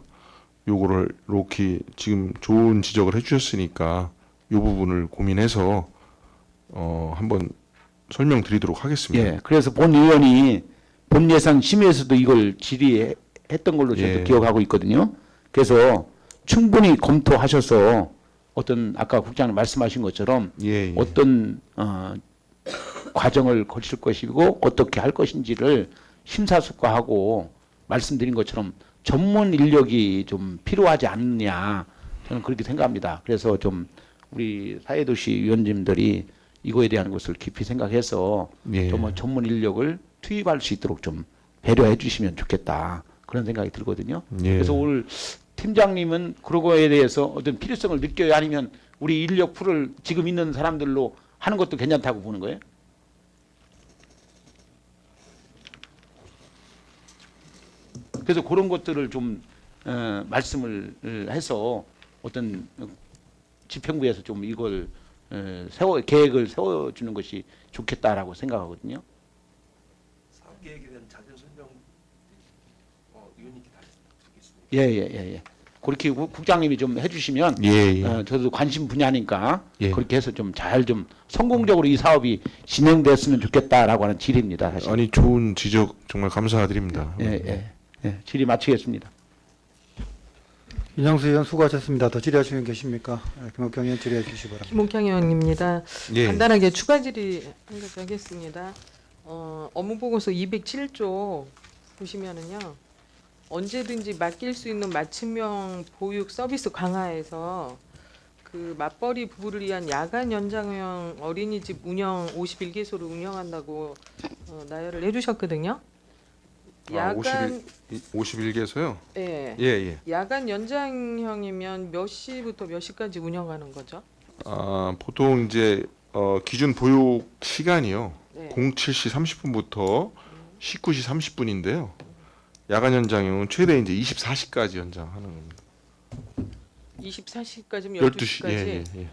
요거를 이렇게 지금 좋은 지적을 해주셨으니까 요 부분을 고민해서 한번 설명드리도록 하겠습니다. 예, 그래서 본 의원이 본 예산 심의에서도 이걸 질의했던 걸로 저도 예. 기억하고 있거든요. 그래서 충분히 검토하셔서 어떤 아까 국장님 말씀하신 것처럼 예, 예. 어떤 과정을 거칠 것이고 어떻게 할 것인지를 심사숙고하고 말씀드린 것처럼 전문 인력이 좀 필요하지 않느냐 저는 그렇게 생각합니다. 그래서 좀 우리 사회도시 위원님들이 이거에 대한 것을 깊이 생각해서 예. 좀 전문 인력을 투입할 수 있도록 좀 배려해 주시면 좋겠다 그런 생각이 들거든요. 예. 그래서 오늘 팀장님은 그런 거에 대해서 어떤 필요성을 느껴요? 아니면 우리 인력 풀을 지금 있는 사람들로 하는 것도 괜찮다고 보는 거예요? 그래서 그런 것들을 좀 말씀을 해서 어떤 집행부에서 좀 이걸 계획을 세워주는 것이 좋겠다라고 생각하거든요. 사업 계획에 대한 자세한 설명 의원님께 다시 듣겠습니다. 예. 그렇게 국장님이 좀 해주시면 예, 예. 저도 관심 분야니까 예. 그렇게 해서 좀 잘 좀 성공적으로 이 사업이 진행됐으면 좋겠다라고 하는 질의입니다. 사실. 아니 좋은 지적 정말 감사드립니다. 예. 질의 마치겠습니다. 윤영수 의원 수고하셨습니다. 더 질의하시는 분 계십니까? 김옥경 의원 질의해 주시기 바랍니다. 김옥향 의원입니다. 예. 간단하게 추가 질의 한 가지 하겠습니다. 업무 보고서 207조 보시면은요. 언제든지 맡길 수 있는 맞춤형 보육 서비스 강화에서 그 맞벌이 부부를 위한 야간 연장형 어린이집 운영 51개소를 운영한다고 나열을 해주셨거든요. 야간 51개소요? 예. 예. 야간 연장형이면 몇 시부터 몇 시까지 운영하는 거죠? 보통 이제 기준 보육 시간이요. 네. 07시 30분부터 19시 30분인데요. 야간 연장형은 최대 이제 24시까지 연장하는 겁니다. 24시까지면 12시. 12시까지. 예.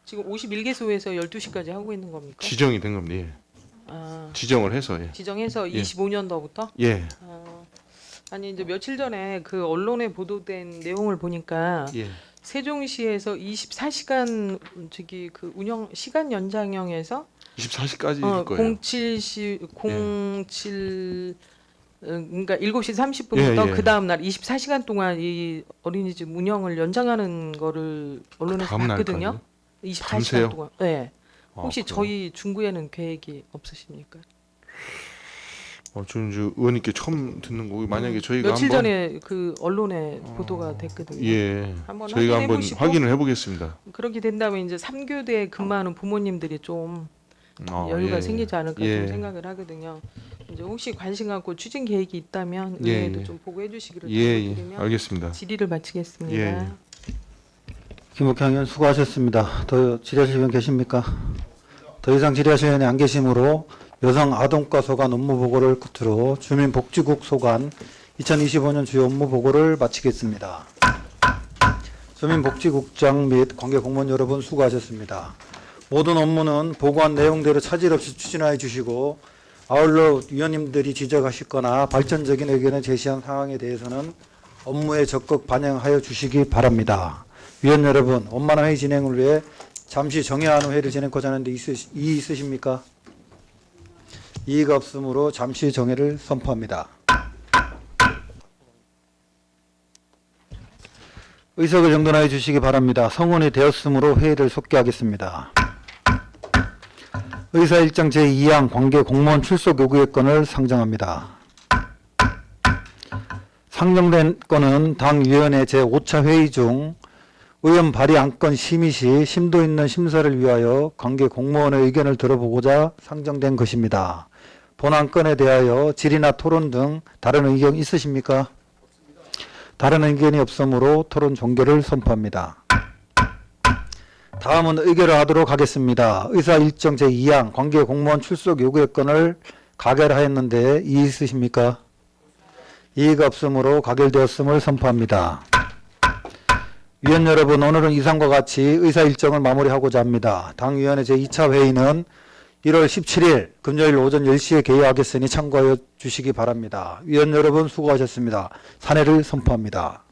지금 51개소에서 12시까지 하고 있는 겁니까? 지정이 된 겁니다. 예. 지정을 해서 예. 지정해서 예. 25년도부터? 예. 아니 이제 며칠 전에 그 언론에 보도된 내용을 보니까 예. 세종시에서 24시간 저기 그 운영 시간 연장형에서 24시까지일 거예요. 예. 07 그러니까 7시 30분부터 예. 그 다음 날 24시간 동안 이 어린이집 운영을 연장하는 거를 언론에서 다음 봤거든요. 날까지요? 24시간 밤새요? 동안. 네. 혹시 그래요? 저희 중구에는 계획이 없으십니까? 저는 저 의원님께 처음 듣는 거고 만약에 저희가 며칠 한번 전에 그 언론에 보도가 됐거든요. 예. 한번 저희가 한번 확인해보시고 확인을 해보겠습니다. 그렇게 된다면 이제 3교대에 근무하는 부모님들이 좀 여유가 예. 생기지 않을까 예. 좀 생각을 하거든요. 이제 혹시 관심 갖고 추진 계획이 있다면 예, 의회도 예. 좀 보고해 주시기를 예. 부탁드리며 알겠습니다. 질의를 마치겠습니다. 예. 김옥향 의원 수고하셨습니다. 더 질의하실 분 계십니까? 더 이상 질의하실 분이 안 계시므로 여성 아동과 소관 업무 보고를 끝으로 주민복지국 소관 2025년 주요 업무 보고를 마치겠습니다. 주민복지국장 및 관계 공무원 여러분 수고하셨습니다. 모든 업무는 보고한 내용대로 차질 없이 추진하여 주시고 아울러 위원님들이 지적하시거나 발전적인 의견을 제시한 상황에 대해서는 업무에 적극 반영하여 주시기 바랍니다. 위원 여러분, 원만한 회의 진행을 위해 잠시 정회하는 회의를 진행하고자 하는데 이의 있으십니까? 이의가 없으므로 잠시 정회를 선포합니다. 의석을 정돈하여 주시기 바랍니다. 성원이 되었으므로 회의를 속기하겠습니다. 의사일정 제2항 관계 공무원 출석 요구의 건을 상정합니다. 상정된 건은 당위원회 제5차 회의 중 의원 발의 안건 심의 시 심도 있는 심사를 위하여 관계 공무원의 의견을 들어보고자 상정된 것입니다. 본 안건에 대하여 질의나 토론 등 다른 의견 있으십니까? 다른 의견이 없으므로 토론 종결을 선포합니다. 다음은 의결을 하도록 하겠습니다. 의사 일정 제2항 관계 공무원 출석 요구의 건을 가결하였는데 이의 있으십니까? 이의가 없으므로 가결되었음을 선포합니다. 위원 여러분, 오늘은 이상과 같이 의사 일정을 마무리하고자 합니다. 당위원회 제2차 회의는 1월 17일 금요일 오전 10시에 개요하겠으니 참고하여 주시기 바랍니다. 위원 여러분 수고하셨습니다. 사내를 선포합니다.